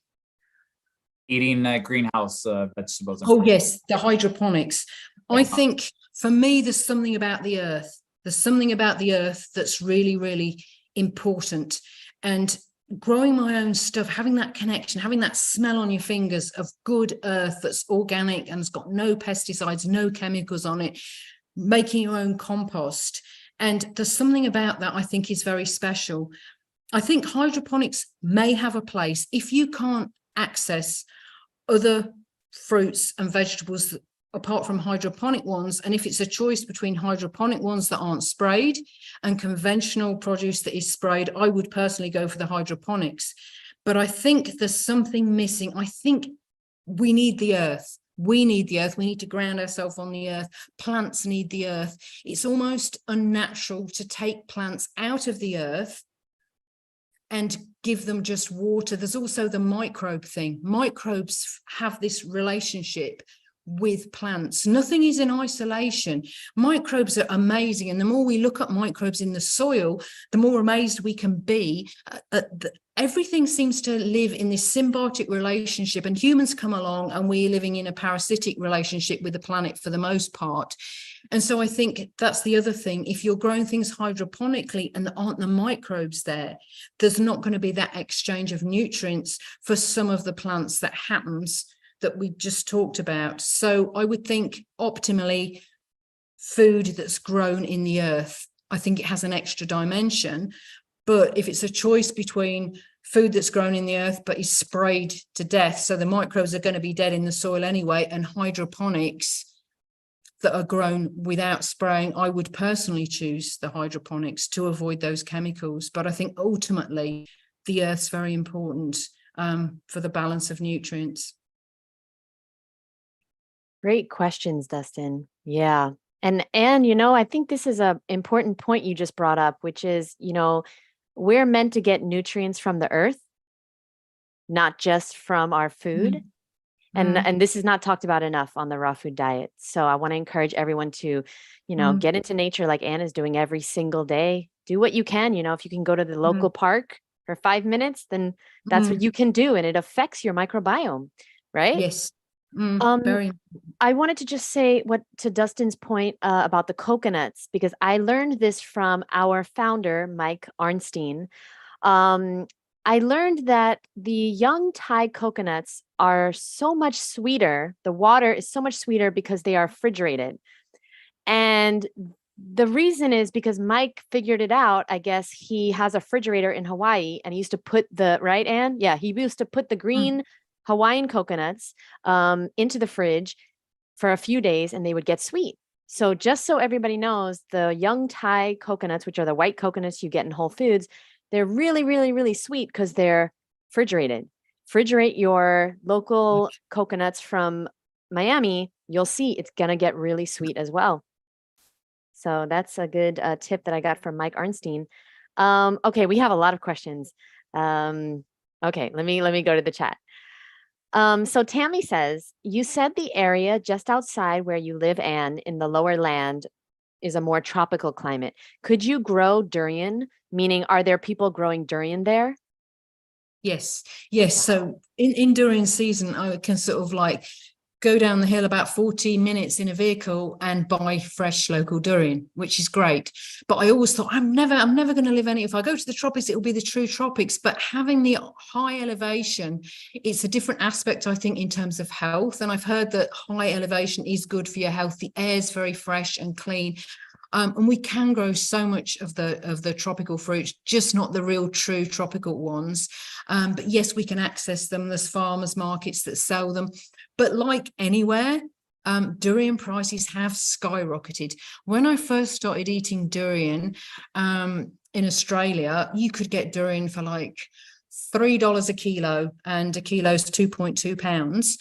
Eating greenhouse vegetables. Oh yes, the hydroponics. I think for me, there's something about the earth. There's something about the earth that's really, really important. And growing my own stuff, having that connection, having that smell on your fingers of good earth that's organic and has got no pesticides, no chemicals on it, making your own compost. And there's something about that I think is very special. I think hydroponics may have a place if you can't access other fruits and vegetables apart from hydroponic ones, and if it's a choice between hydroponic ones that aren't sprayed and conventional produce that is sprayed, I would personally go for the hydroponics. But I think there's something missing. I think we need the earth. We need the earth. We need to ground ourselves on the earth. Plants need the earth. It's almost unnatural to take plants out of the earth and give them just water. There's also the microbe thing. Microbes have this relationship with plants. Nothing is in isolation. Microbes are amazing, and the more we look at microbes in the soil, the more amazed we can be. Everything seems to live in this symbiotic relationship, and humans come along and we're living in a parasitic relationship with the planet for the most part. And so I think that's the other thing. If you're growing things hydroponically and there aren't the microbes there, there's not going to be that exchange of nutrients for some of the plants that happens that we just talked about. So I would think optimally food that's grown in the earth, I think it has an extra dimension. But if it's a choice between food that's grown in the earth but is sprayed to death, so the microbes are going to be dead in the soil anyway, and hydroponics that are grown without spraying, I would personally choose the hydroponics to avoid those chemicals. But I think ultimately the earth's very important for the balance of nutrients. Great questions, Dustin. Yeah. And I think this is an important point you just brought up, which is, we're meant to get nutrients from the earth, not just from our food. And this is not talked about enough on the raw food diet. So I want to encourage everyone to, get into nature like Anna's doing every single day. Do what you can. If you can go to the local park for 5 minutes, then that's what you can do, and it affects your microbiome, right? Yes. Um, Very. I wanted to just say to Dustin's point about the coconuts, because I learned this from our founder, Mike Arnstein. I learned that the young Thai coconuts are so much sweeter. The water is so much sweeter because they are refrigerated. And the reason is because Mike figured it out. I guess he has a refrigerator in Hawaii, and he used to put right, Anne? Yeah, he used to put the green Hawaiian coconuts into the fridge for a few days, and they would get sweet. So just so everybody knows, the young Thai coconuts, which are the white coconuts you get in Whole Foods, they're really, really, really sweet because they're refrigerated. Refrigerate your local coconuts from Miami, you'll see it's going to get really sweet as well. So that's a good tip that I got from Mike Arnstein. Okay, we have a lot of questions. Okay, let me go to the chat. So Tammy says, you said the area just outside where you live, Anne, in the lower land, is a more tropical climate. Could you grow durian? Meaning, are there people growing durian there? Yes. So in durian season, I can sort of like go down the hill about 14 minutes in a vehicle and buy fresh local durian, which is great. But I always thought I'm never going to live if I go to the tropics, it will be the true tropics. But having the high elevation, it's a different aspect, I think, in terms of health. And I've heard that high elevation is good for your health. The air is very fresh and clean. And we can grow so much of the tropical fruits, just not the real true tropical ones. But yes, we can access them. There's farmers markets that sell them. But like anywhere, durian prices have skyrocketed. When I first started eating durian in Australia, you could get durian for like $3 a kilo, and a kilo is 2.2 pounds.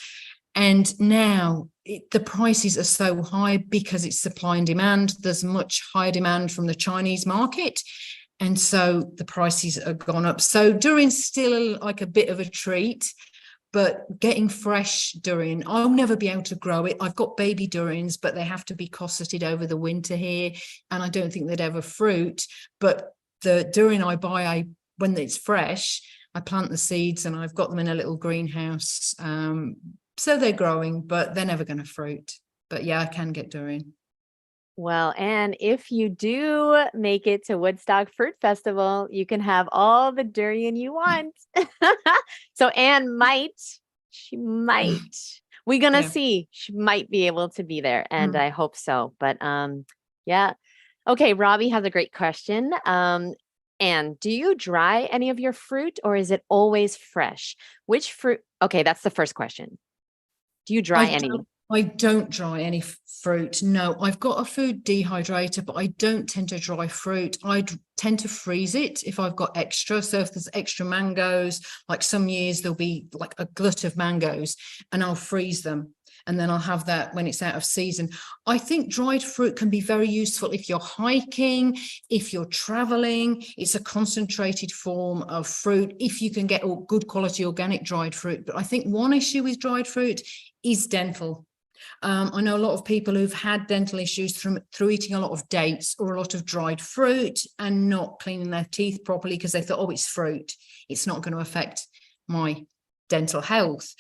And now the prices are so high because it's supply and demand. There's much higher demand from the Chinese market. And so the prices have gone up. So durian's still like a bit of a treat, but getting fresh durian, I'll never be able to grow it. I've got baby durians, but they have to be cosseted over the winter here. And I don't think they'd ever fruit. But the durian I buy, when it's fresh, I plant the seeds and I've got them in a little greenhouse. So they're growing, but they're never going to fruit. But yeah, I can get durian. Well, and if you do make it to Woodstock Fruit Festival, you can have all the durian you want. So Anne she might. We're gonna see. She might be able to be there, and I hope so. But yeah. Okay, Robbie has a great question. Anne, do you dry any of your fruit, or is it always fresh? Which fruit? Okay, that's the first question. Do you dry any? I don't dry any fruit. No, I've got a food dehydrator, but I don't tend to dry fruit. I tend to freeze it if I've got extra. So if there's extra mangoes, like some years there'll be like a glut of mangoes, and I'll freeze them. And then I'll have that when it's out of season. I think dried fruit can be very useful if you're hiking, if you're traveling. It's a concentrated form of fruit if you can get good quality organic dried fruit. But I think one issue with dried fruit is dental. I know a lot of people who've had dental issues through eating a lot of dates or a lot of dried fruit and not cleaning their teeth properly because they thought, oh, it's fruit. It's not going to affect my dental health.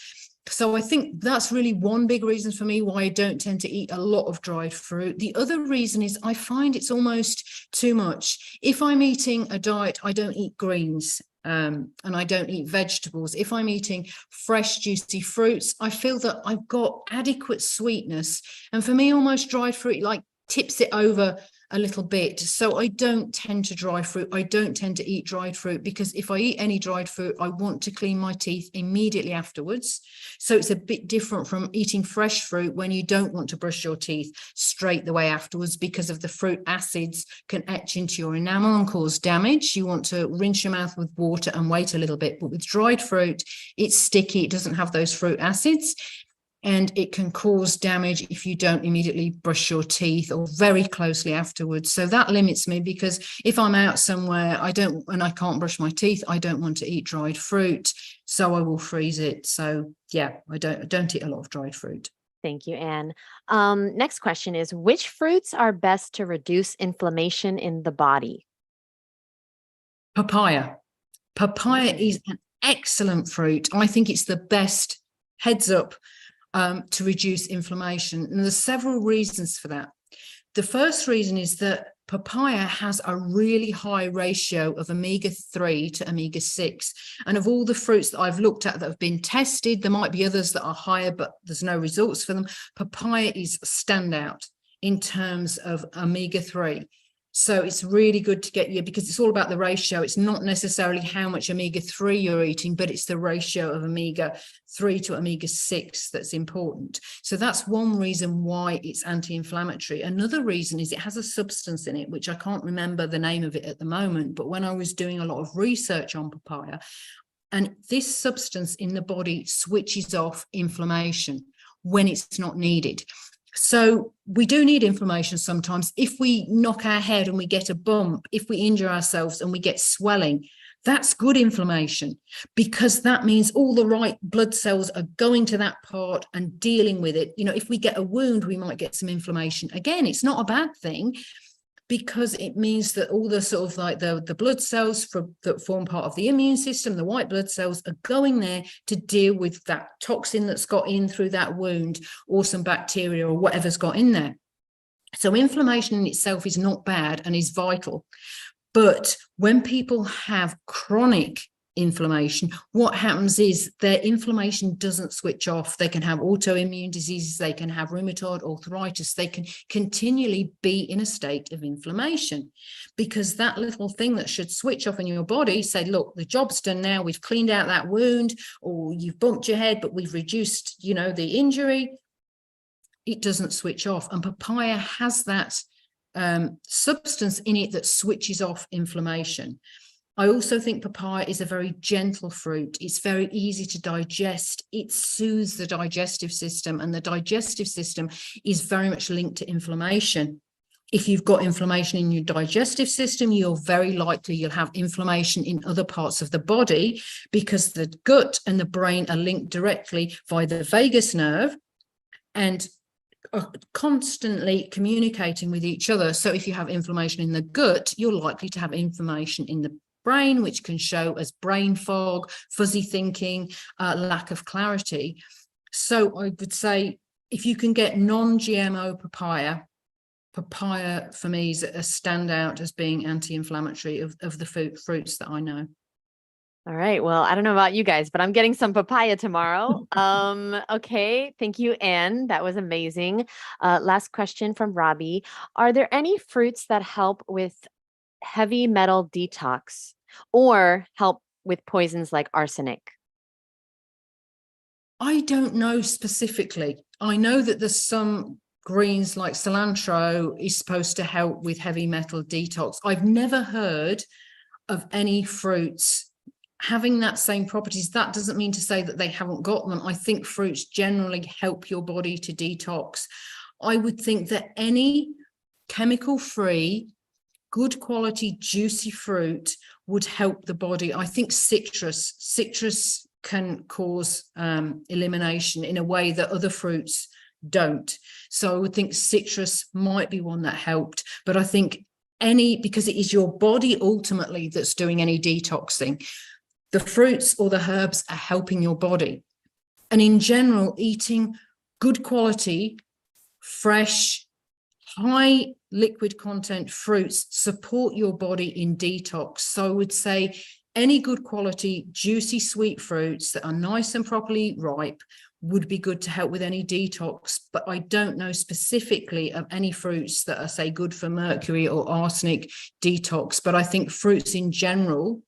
So I think that's really one big reason for me why I don't tend to eat a lot of dried fruit. The other reason is I find it's almost too much. If I'm eating a diet, I don't eat greens. And I don't eat vegetables. If I'm eating fresh, juicy fruits, I feel that I've got adequate sweetness. And for me, almost dried fruit like tips it over a little bit. So I don't tend to dry fruit. I don't tend to eat dried fruit because if I eat any dried fruit, I want to clean my teeth immediately afterwards. So it's a bit different from eating fresh fruit when you don't want to brush your teeth straight the way afterwards because of the fruit acids can etch into your enamel and cause damage. You want to rinse your mouth with water and wait a little bit. But with dried fruit, it's sticky. It doesn't have those fruit acids. and it can cause damage if you don't immediately brush your teeth or very closely afterwards. So that limits me, because if I'm out somewhere and I can't brush my teeth, I don't want to eat dried fruit, so I will freeze it. So yeah, I don't eat a lot of dried fruit. Thank you, Anne. Next question is, which fruits are best to reduce inflammation in the body? Papaya. Papaya is an excellent fruit. I think it's the best, heads up, to reduce inflammation. And there's several reasons for that. The first reason is that papaya has a really high ratio of omega-3 to omega-6. And of all the fruits that I've looked at that have been tested, there might be others that are higher, but there's no results for them. Papaya is standout in terms of omega-3. So it's really good to get you, because it's all about the ratio. It's not necessarily how much omega-3 you're eating, but it's the ratio of omega-3 to omega-6 that's important. So that's one reason why it's anti-inflammatory. Another reason is it has a substance in it, which I can't remember the name of it at the moment, but when I was doing a lot of research on papaya, and this substance in the body switches off inflammation when it's not needed. So we do need inflammation sometimes. If we knock our head and we get a bump, if we injure ourselves and we get swelling, that's good inflammation, because that means all the right blood cells are going to that part and dealing with it. You know, if we get a wound, we might get some inflammation. Again, it's not a bad thing, because it means that all the sort of like the blood cells that form part of the immune system, the white blood cells, are going there to deal with that toxin that's got in through that wound, or some bacteria or whatever's got in there. So inflammation in itself is not bad and is vital. But when people have chronic inflammation, what happens is their inflammation doesn't switch off. They can have autoimmune diseases, they can have rheumatoid arthritis, they can continually be in a state of inflammation, because that little thing that should switch off in your body, say, look, the job's done now, we've cleaned out that wound, or you've bumped your head but we've reduced, you know, the injury, it doesn't switch off. And papaya has that substance in it that switches off inflammation. I also think papaya is a very gentle fruit. It's very easy to digest. It soothes the digestive system, and the digestive system is very much linked to inflammation. If you've got inflammation in your digestive system, you're very likely you'll have inflammation in other parts of the body, because the gut and the brain are linked directly via the vagus nerve and are constantly communicating with each other. So if you have inflammation in the gut, you're likely to have inflammation in the brain, which can show as brain fog, fuzzy thinking, lack of clarity. So I would say, if you can get non-GMO papaya for me is a standout as being anti-inflammatory of the fruits that I know. All right. Well, I don't know about you guys, but I'm getting some papaya tomorrow. Okay. Thank you, Anne. That was amazing. Last question from Robbie. Are there any fruits that help with heavy metal detox or help with poisons like arsenic? I don't know specifically. I know that there's some greens like cilantro is supposed to help with heavy metal detox. I've never heard of any fruits having that same properties. That doesn't mean to say that they haven't got them. I think fruits generally help your body to detox. I would think that any chemical-free, good quality, juicy fruit would help the body. I think citrus can cause elimination in a way that other fruits don't. So I would think citrus might be one that helped, but I think because it is your body ultimately that's doing any detoxing, the fruits or the herbs are helping your body. And in general, eating good quality, fresh, high liquid content fruits support your body in detox. So I would say any good quality, juicy, sweet fruits that are nice and properly ripe would be good to help with any detox. But I don't know specifically of any fruits that are, say, good for mercury or arsenic detox. But I think fruits in general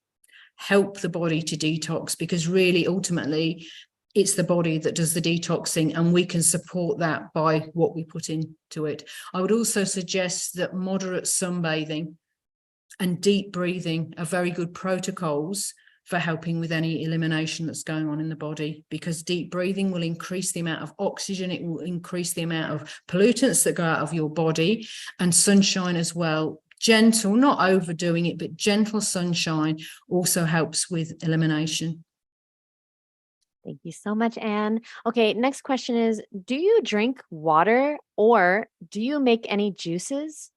help the body to detox, because really ultimately it's the body that does the detoxing, and we can support that by what we put into it. I would also suggest that moderate sunbathing and deep breathing are very good protocols for helping with any elimination that's going on in the body, because deep breathing will increase the amount of oxygen, it will increase the amount of pollutants that go out of your body, and sunshine as well. Gentle, not overdoing it, but gentle sunshine also helps with elimination. Thank you so much, Anne. Okay, next question is, do you drink water or do you make any juices?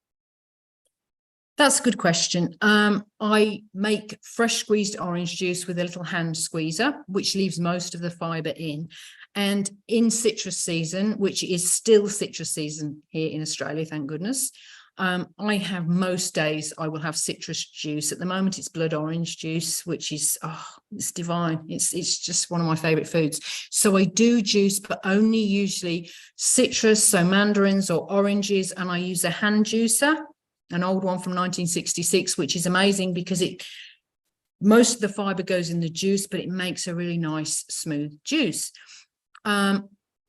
That's a good question. I make fresh squeezed orange juice with a little hand squeezer, which leaves most of the fiber in. And in citrus season, which is still citrus season here in Australia, thank goodness, I have most days I will have citrus juice. At the moment, it's blood orange juice, which is, it's divine. It's just one of my favorite foods. So I do juice, but only usually citrus, so mandarins or oranges, and I use a hand juicer, an old one from 1966, which is amazing because most of the fiber goes in the juice, but it makes a really nice, smooth juice.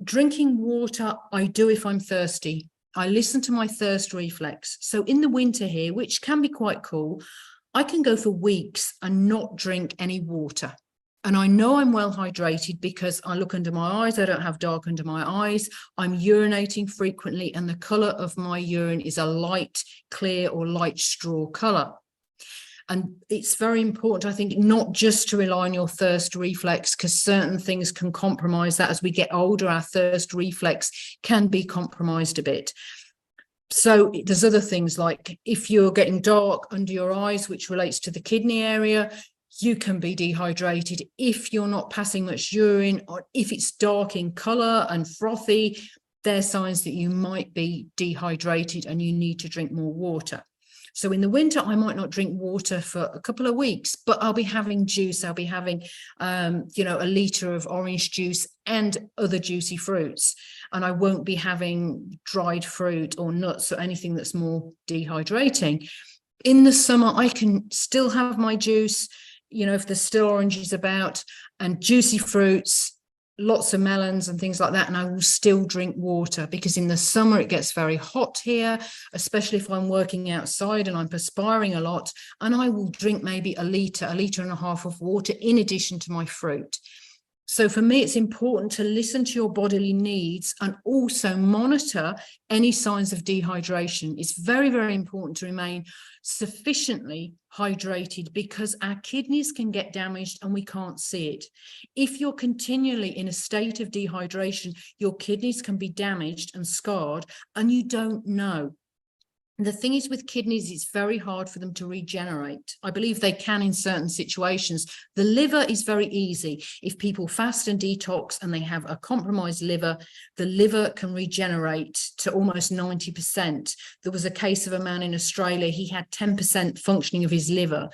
Drinking water, I do if I'm thirsty. I listen to my thirst reflex. So in the winter here, which can be quite cool, I can go for weeks and not drink any water. And I know I'm well hydrated because I look under my eyes. I don't have dark under my eyes. I'm urinating frequently, and the color of my urine is a light clear or light straw color. And it's very important, I think, not just to rely on your thirst reflex, because certain things can compromise that. As we get older, our thirst reflex can be compromised a bit. So there's other things like if you're getting dark under your eyes, which relates to the kidney area, you can be dehydrated. If you're not passing much urine, or if it's dark in color and frothy, they're signs that you might be dehydrated and you need to drink more water. So in the winter, I might not drink water for a couple of weeks, but I'll be having juice. I'll be having, a litre of orange juice and other juicy fruits. And I won't be having dried fruit or nuts or anything that's more dehydrating. In the summer, I can still have my juice, if there's still oranges about, and juicy fruits, lots of melons and things like that, and I will still drink water, because in the summer it gets very hot here, especially if I'm working outside and I'm perspiring a lot, and I will drink maybe a litre and a half of water in addition to my fruit. So for me, it's important to listen to your bodily needs and also monitor any signs of dehydration. It's very, very important to remain sufficiently hydrated, because our kidneys can get damaged and we can't see it. If you're continually in a state of dehydration, your kidneys can be damaged and scarred and you don't know. The thing is with kidneys, it's very hard for them to regenerate. I believe they can in certain situations. The liver is very easy. If people fast and detox and they have a compromised liver, the liver can regenerate to almost 90%. There was a case of a man in Australia, he had 10% functioning of his liver.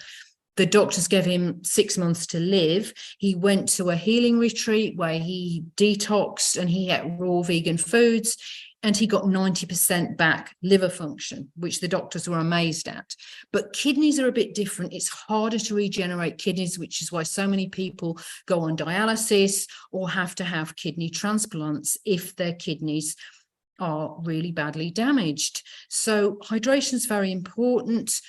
The doctors gave him 6 months to live. He went to a healing retreat where he detoxed and he ate raw vegan foods, and he got 90% back liver function, which the doctors were amazed at. But kidneys are a bit different. It's harder to regenerate kidneys, which is why so many people go on dialysis or have to have kidney transplants if their kidneys are really badly damaged. So hydration is very important.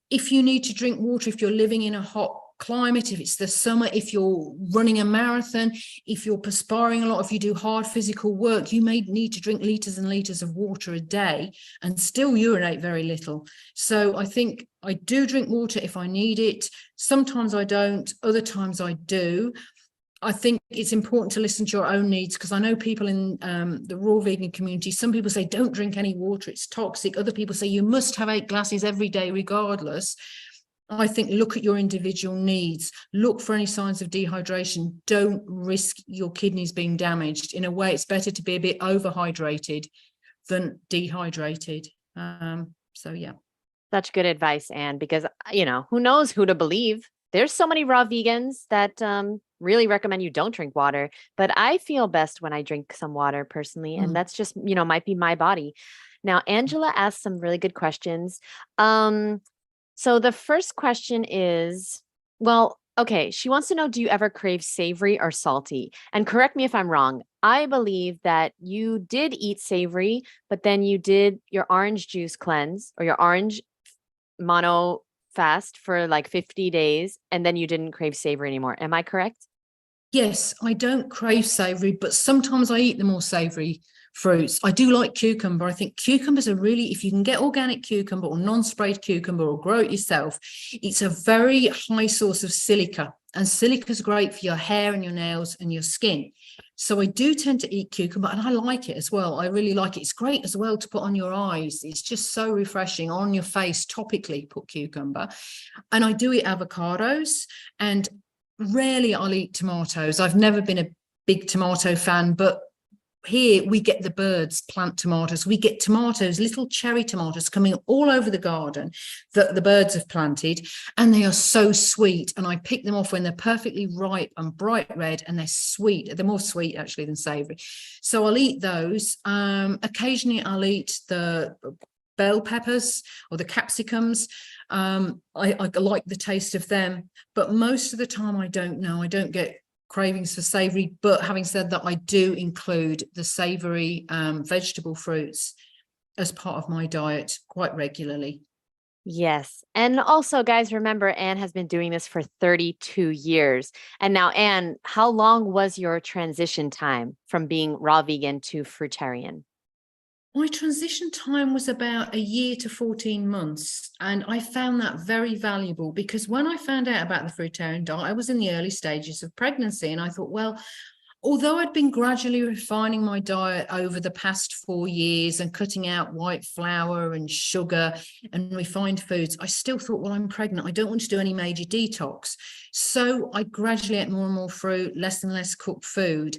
If you need to drink water, if you're living in a hot climate, if it's the summer, if you're running a marathon, if you're perspiring a lot, if you do hard physical work, you may need to drink liters and liters of water a day and still urinate very little. So I think I do drink water if I need it. Sometimes I don't, other times I do. I think it's important to listen to your own needs, because I know people in the raw vegan community, some people say don't drink any water, it's toxic. Other people say you must have 8 glasses every day regardless. I think look at your individual needs, look for any signs of dehydration. Don't risk your kidneys being damaged. In a way, it's better to be a bit overhydrated than dehydrated. So yeah. Such good advice, Anne, because, who knows who to believe. There's so many raw vegans that really recommend you don't drink water, but I feel best when I drink some water personally. And that's just, might be my body. Now, Angela asked some really good questions. So the first question is, she wants to know, do you ever crave savory or salty? And correct me if I'm wrong. I believe that you did eat savory, but then you did your orange juice cleanse or your orange mono fast for like 50 days and then you didn't crave savory anymore. Am I correct? Yes, I don't crave savoury, but sometimes I eat the more savoury fruits. I do like cucumber. I think cucumbers are really, if you can get organic cucumber or non-sprayed cucumber or grow it yourself, it's a very high source of silica. And silica is great for your hair and your nails and your skin. So I do tend to eat cucumber, and I like it as well. I really like it. It's great as well to put on your eyes. It's just so refreshing. On your face, topically, put cucumber. And I do eat avocados, and rarely I'll eat tomatoes. I've never been a big tomato fan, but here we get the birds plant tomatoes. We get tomatoes, little cherry tomatoes coming all over the garden that the birds have planted, and they are so sweet. And I pick them off when they're perfectly ripe and bright red, and they're sweet. They're more sweet actually than savory. So I'll eat those. Occasionally I'll eat the bell peppers or the capsicums. I like the taste of them, but most of the time I don't know. I don't get cravings for savory, but having said that, I do include the savory vegetable fruits as part of my diet quite regularly. Yes. And also, guys, remember, Anne has been doing this for 32 years. And now, Anne, how long was your transition time from being raw vegan to fruitarian? My transition time was about a year to 14 months. And I found that very valuable because when I found out about the fruitarian diet, I was in the early stages of pregnancy. And I thought, well, although I'd been gradually refining my diet over the past 4 years and cutting out white flour and sugar and refined foods, I still thought, well, I'm pregnant. I don't want to do any major detox. So I gradually ate more and more fruit, less and less cooked food.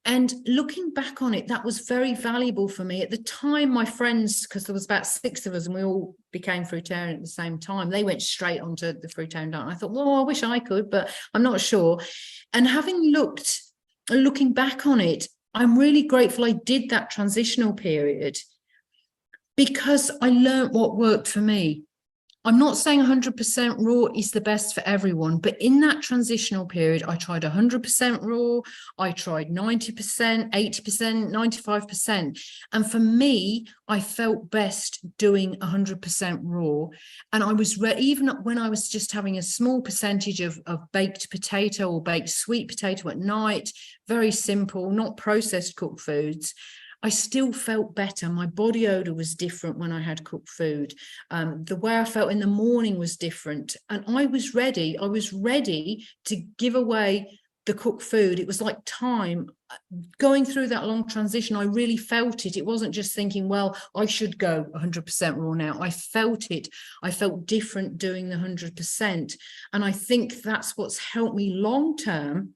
And looking back on it, that was very valuable for me. At the time, my friends, because there was about 6 of us and we all became fruitarian at the same time, they went straight onto the fruitarian diet. And I thought, well, I wish I could, but I'm not sure. And looking back on it, I'm really grateful I did that transitional period because I learned what worked for me. I'm not saying 100% raw is the best for everyone, but in that transitional period, I tried 100% raw, I tried 90%, 80%, 95%. And for me, I felt best doing 100% raw. And I was even when I was just having a small percentage of baked potato or baked sweet potato at night, very simple, not processed cooked foods, I still felt better. My body odor was different when I had cooked food. The way I felt in the morning was different. And I was ready to give away the cooked food. It was like time. Going through that long transition, I really felt it. It wasn't just thinking, well, I should go 100% raw now. I felt it. I felt different doing the 100%. And I think that's what's helped me long term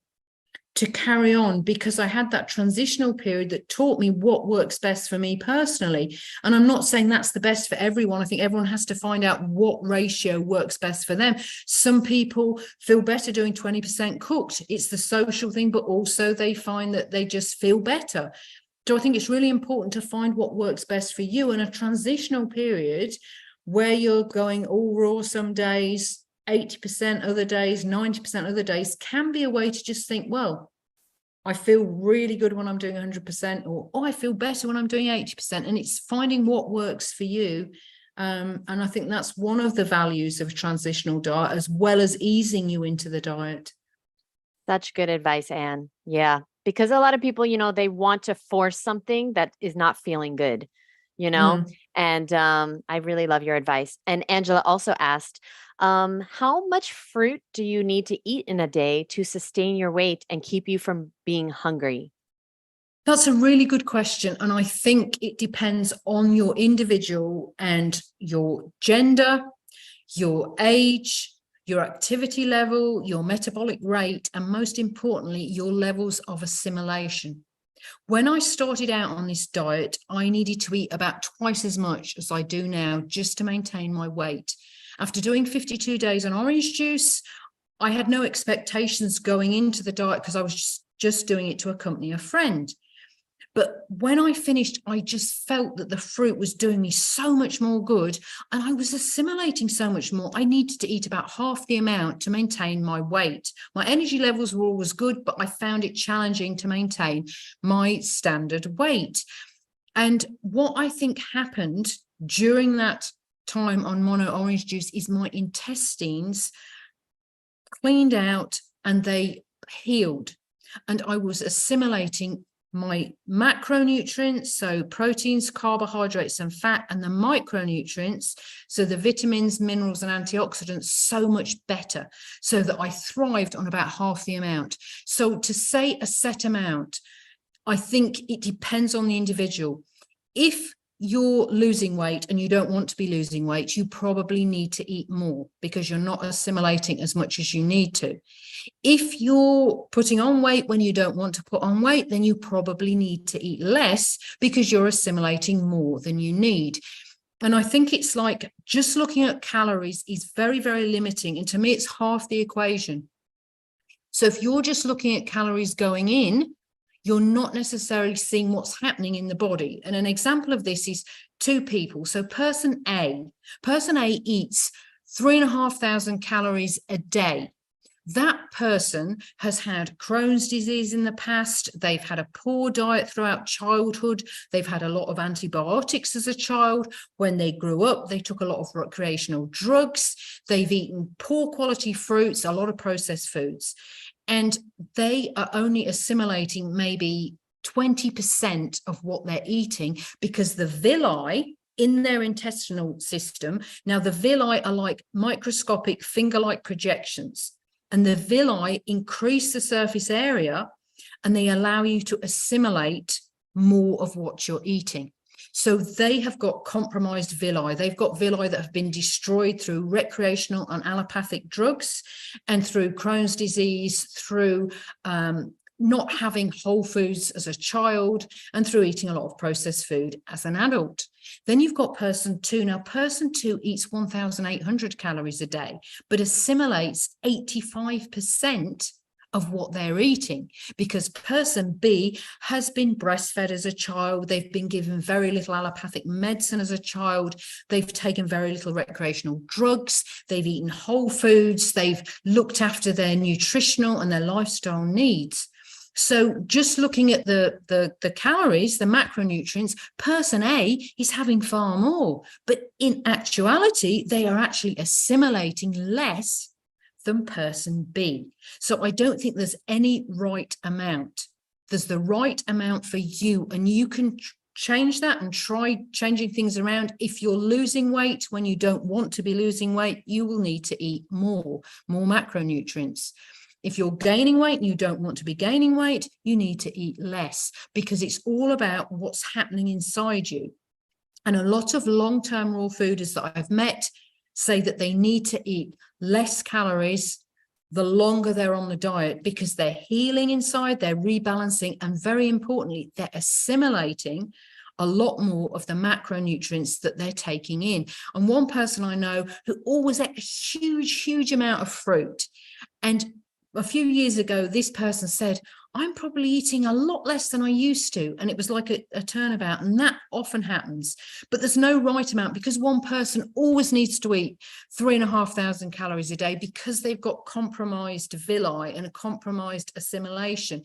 to carry on, because I had that transitional period that taught me what works best for me personally. And I'm not saying that's the best for everyone. I think everyone has to find out what ratio works best for them. Some people feel better doing 20% cooked. It's the social thing, but also they find that they just feel better. So I think it's really important to find what works best for you. In a transitional period where you're going all raw some days, 80% other days, 90% other days, can be a way to just think, well, I feel really good when I'm doing 100%, or I feel better when I'm doing 80%. And it's finding what works for you. And I think that's one of the values of a transitional diet, as well as easing you into the diet. Such good advice, Anne. Yeah. Because a lot of people, they want to force something that is not feeling good, and I really love your advice. And Angela also asked, how much fruit do you need to eat in a day to sustain your weight and keep you from being hungry? That's a really good question. And I think it depends on your individual and your gender, your age, your activity level, your metabolic rate, and most importantly, your levels of assimilation. When I started out on this diet, I needed to eat about twice as much as I do now just to maintain my weight. After doing 52 days on orange juice, I had no expectations going into the diet because I was just doing it to accompany a friend. But when I finished, I just felt that the fruit was doing me so much more good, and I was assimilating so much more. I needed to eat about half the amount to maintain my weight. My energy levels were always good, but I found it challenging to maintain my standard weight. And what I think happened during that time on mono orange juice is my intestines cleaned out and they healed. And I was assimilating my macronutrients, so proteins, carbohydrates, and fat, and the micronutrients, so the vitamins, minerals, and antioxidants, so much better, so that I thrived on about half the amount. So to say a set amount, I think it depends on the individual. If you're losing weight and you don't want to be losing weight, you probably need to eat more because you're not assimilating as much as you need to. If you're putting on weight when you don't want to put on weight, then you probably need to eat less because you're assimilating more than you need. And I think it's like just looking at calories is very, very limiting. And to me, it's half the equation. So if you're just looking at calories going in, you're not necessarily seeing what's happening in the body. And an example of this is two people. So person A eats 3,500 calories a day. That person has had Crohn's disease in the past. They've had a poor diet throughout childhood. They've had a lot of antibiotics as a child. When they grew up, they took a lot of recreational drugs. They've eaten poor quality fruits, a lot of processed foods. And they are only assimilating maybe 20% of what they're eating because the villi in their intestinal system, now the villi are like microscopic finger-like projections, and the villi increase the surface area and they allow you to assimilate more of what you're eating. So they have got compromised villi. They've got villi that have been destroyed through recreational and allopathic drugs and through Crohn's disease, through not having whole foods as a child, and through eating a lot of processed food as an adult. Then you've got person two. Now, person two eats 1,800 calories a day, but assimilates 85% of what they're eating, because person B has been breastfed as a child. They've been given very little allopathic medicine as a child. They've taken very little recreational drugs. They've eaten whole foods. They've looked after their nutritional and their lifestyle needs. So just looking at the calories, the macronutrients, person A is having far more, but in actuality, they are actually assimilating less than person B. So I don't think there's any right amount. There's the right amount for you, and you can change that and try changing things around. If you're losing weight when you don't want to be losing weight, you will need to eat more macronutrients. If you're gaining weight and you don't want to be gaining weight, you need to eat less, because it's all about what's happening inside you. And a lot of long-term raw fooders that I've met say that they need to eat less calories the longer they're on the diet, because they're healing inside, they're rebalancing, and very importantly, they're assimilating a lot more of the macronutrients that they're taking in. And one person I know who always ate a huge amount of fruit, and a few years ago, this person said, I'm probably eating a lot less than I used to. And it was like a turnabout. And that often happens. But there's no right amount, because one person always needs to eat 3,500 calories a day because they've got compromised villi and a compromised assimilation.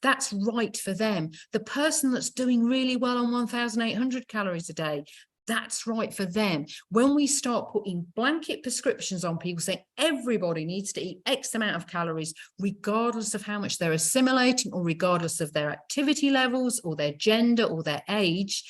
That's right for them. The person that's doing really well on 1,800 calories a day, that's right for them. When we start putting blanket prescriptions on people saying everybody needs to eat X amount of calories, regardless of how much they're assimilating or regardless of their activity levels or their gender or their age,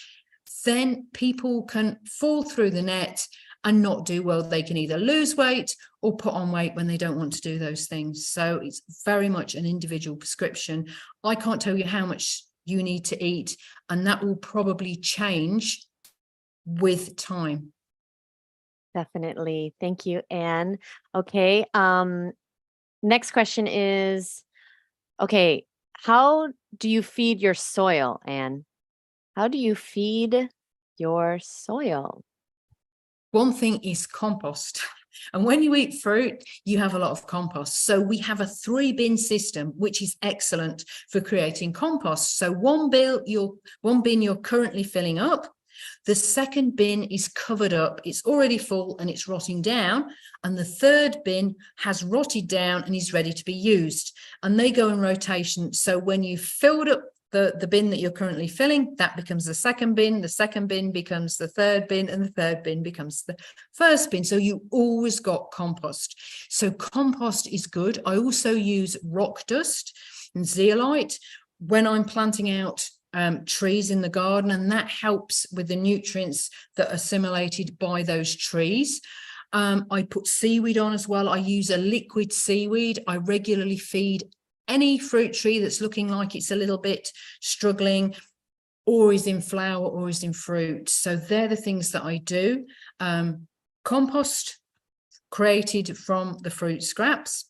then people can fall through the net and not do well. They can either lose weight or put on weight when they don't want to do those things. So it's very much an individual prescription. I can't tell you how much you need to eat, and that will probably change with time. Definitely. Thank you, Anne. Okay. Next question is, okay, how do you feed your soil, Anne? How do you feed your soil? One thing is compost. And when you eat fruit, you have a lot of compost. So we have a 3-bin system, which is excellent for creating compost. So one bin you're currently filling up. The second bin is covered up, it's already full and it's rotting down. And the third bin has rotted down and is ready to be used. And they go in rotation. So when you've filled up the bin that you're currently filling, that becomes the second bin becomes the third bin, and the third bin becomes the first bin. So you always got compost. So compost is good. I also use rock dust and zeolite when I'm planting out trees in the garden, and that helps with the nutrients that are assimilated by those trees. I put seaweed on as well. I use a liquid seaweed. I regularly feed any fruit tree that's looking like it's a little bit struggling, or is in flower, or is in fruit. So they're the things that I do. Compost created from the fruit scraps,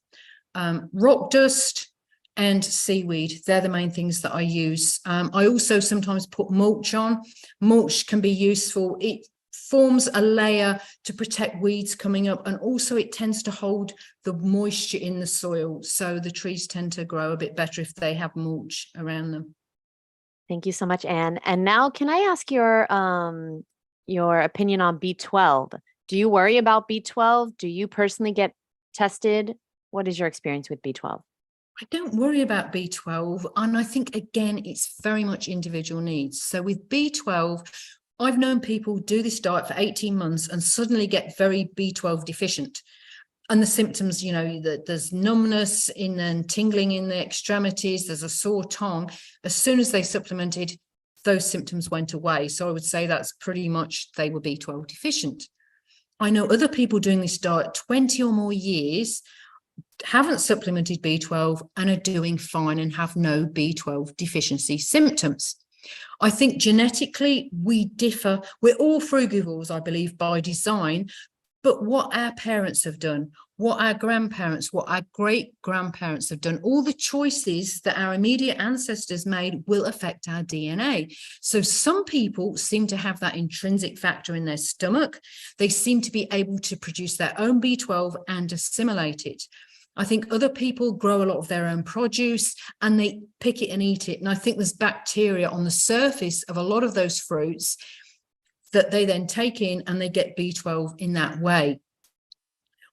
rock dust, and seaweed. They're the main things that I use. I also sometimes put mulch on. Mulch can be useful. It forms a layer to protect weeds coming up, and also it tends to hold the moisture in the soil, so the trees tend to grow a bit better if they have mulch around them. Thank you so much, Anne. And now can I ask your opinion on B12? Do you worry about B12? Do you personally get tested? What is your experience with B12? I don't worry about B12, and I think again it's very much individual needs. So with B12, I've known people do this diet for 18 months and suddenly get very B12 deficient. And the symptoms, you know, that there's numbness in and tingling in the extremities, there's a sore tongue. As soon as they supplemented, those symptoms went away. So I would say that's pretty much they were B12 deficient. I know other people doing this diet 20 or more years, haven't supplemented B12 and are doing fine and have no B12 deficiency symptoms. I think genetically we differ. We're all frugivores, I believe, by design, but what our parents have done, what our grandparents, what our great-grandparents have done, all the choices that our immediate ancestors made will affect our DNA. So some people seem to have that intrinsic factor in their stomach. They seem to be able to produce their own B12 and assimilate it. I think other people grow a lot of their own produce and they pick it and eat it. And I think there's bacteria on the surface of a lot of those fruits that they then take in and they get B12 in that way.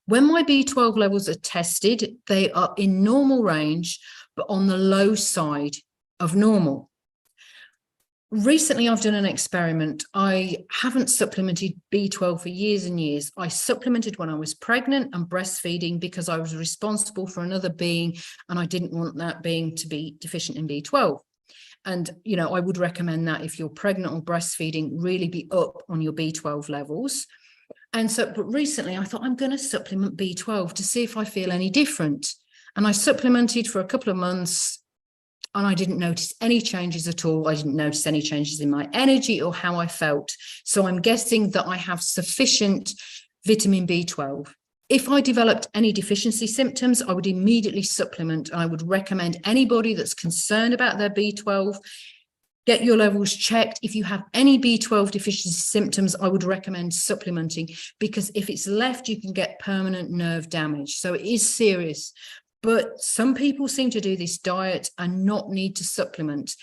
When my B12 levels are tested, they are in normal range, but on the low side of normal. Recently, I've done an experiment. I haven't supplemented B12 for years and years. I supplemented when I was pregnant and breastfeeding because I was responsible for another being and I didn't want that being to be deficient in B12. And, you know, I would recommend that if you're pregnant or breastfeeding, really be up on your B12 levels. And so, but recently I thought I'm going to supplement B12 to see if I feel any different. And I supplemented for a couple of months and I didn't notice any changes at all. I didn't notice any changes in my energy or how I felt. So I'm guessing that I have sufficient vitamin B12. If I developed any deficiency symptoms, I would immediately supplement. And I would recommend anybody that's concerned about their B12, get your levels checked. If you have any B12 deficiency symptoms, I would recommend supplementing, because if it's left, you can get permanent nerve damage. So it is serious. But some people seem to do this diet and not need to supplement.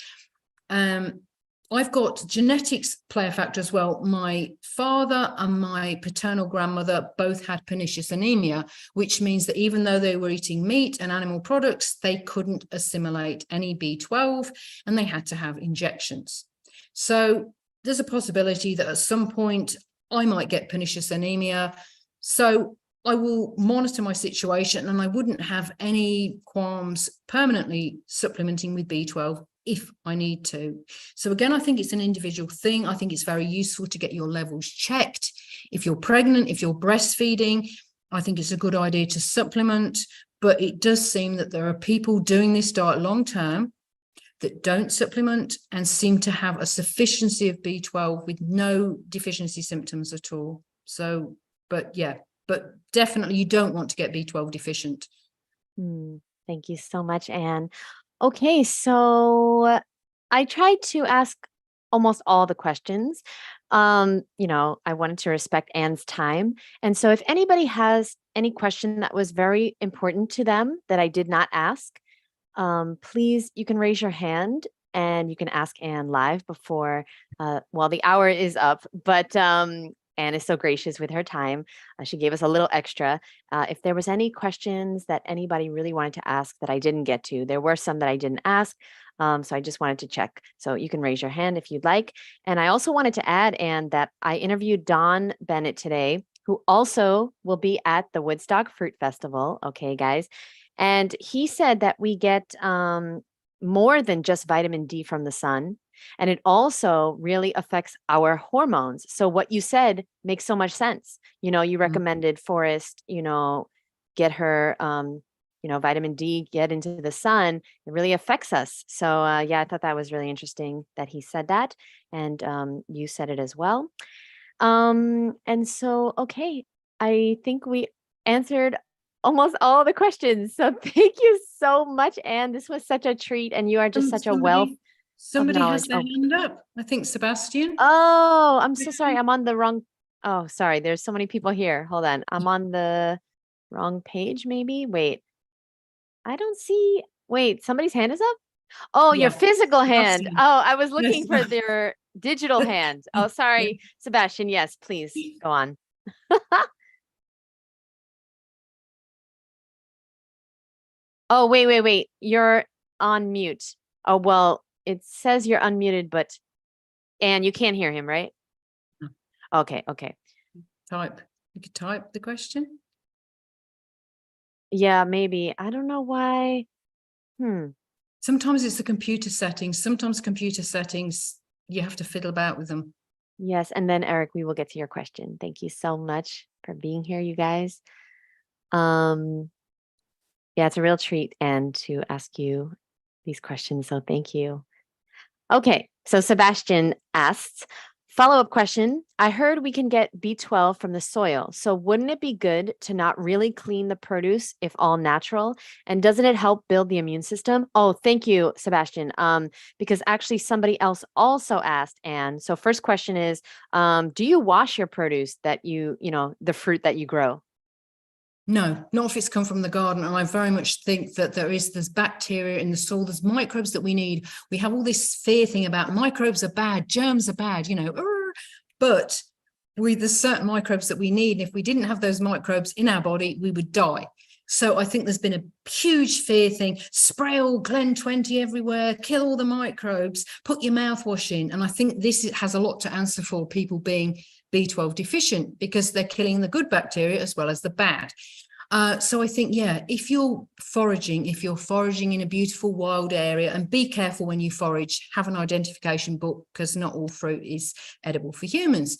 I've got genetics play a factor as well. My father and my paternal grandmother both had pernicious anemia, which means that even though they were eating meat and animal products, they couldn't assimilate any B12 and they had to have injections. So there's a possibility that at some point I might get pernicious anemia. So I will monitor my situation and I wouldn't have any qualms permanently supplementing with B12 if I need to. So again, I think it's an individual thing. I think it's very useful to get your levels checked. If you're pregnant, if you're breastfeeding, I think it's a good idea to supplement. But it does seem that there are people doing this diet long term that don't supplement and seem to have a sufficiency of B12 with no deficiency symptoms at all. So, but yeah. But definitely you don't want to get B12 deficient. Thank you so much, Anne. Okay, so I tried to ask almost all the questions. You know, I wanted to respect Anne's time. And so if anybody has any question that was very important to them that I did not ask, please, you can raise your hand and you can ask Anne live before, well, the hour is up, but Anne is so gracious with her time. She gave us a little extra. If there was any questions that anybody really wanted to ask that I didn't get to, there were some that I didn't ask. So I just wanted to check. So you can raise your hand if you'd like. And I also wanted to add, Anne, that I interviewed Don Bennett today, who also will be at the Woodstock Fruit Festival. Okay, guys. And he said that we get more than just vitamin D from the sun. And it also really affects our hormones. So what you said makes so much sense. You recommended Forrest, get her, vitamin D, get into the sun. It really affects us. So yeah, I thought that was really interesting that he said that. And you said it as well. And so, okay, I think we answered almost all the questions. So thank you so much, Anne. This was such a treat. And you are just such a wealth. Somebody has knowledge. their hand up. I think Sebastian. Oh, I'm so sorry. I'm on the wrong. Oh, sorry. There's so many people here. Hold on. I'm on the wrong page, maybe. Wait. I don't see. Wait, somebody's hand is up? Oh, your Yeah. physical hand. Sebastian. Oh, I was looking Yes. for their digital hand. Oh, sorry. Sebastian, yes, please go on. Oh, wait. You're on mute. Oh, well, it says you're unmuted, but and you can't hear him, right? No. Okay. Type. You could type the question. Yeah, maybe. I don't know why. Sometimes it's the computer settings. Sometimes computer settings, you have to fiddle about with them. Yes, and then Eric, we will get to your question. Thank you so much for being here, you guys. Yeah, it's a real treat and to ask you these questions. So thank you. Okay, so Sebastian asks, follow-up question. I heard we can get B12 from the soil. So wouldn't it be good to not really clean the produce if all natural? And doesn't it help build the immune system? Oh, thank you, Sebastian. Because actually somebody else also asked, Anne. So first question is, do you wash your produce that the fruit that you grow? No, not if it's come from the garden. And I very much think that there's bacteria in the soil, there's microbes that we need. We have all this fear thing about microbes are bad, germs are bad, but there's certain microbes that we need. And if we didn't have those microbes in our body, we would die. So I think there's been a huge fear thing, spray all Glen 20 everywhere, kill all the microbes, put your mouthwash in. And I think this has a lot to answer for people being B12 deficient because they're killing the good bacteria as well as the bad. So I think, yeah, if you're foraging in a beautiful wild area, and be careful when you forage, have an identification book because not all fruit is edible for humans.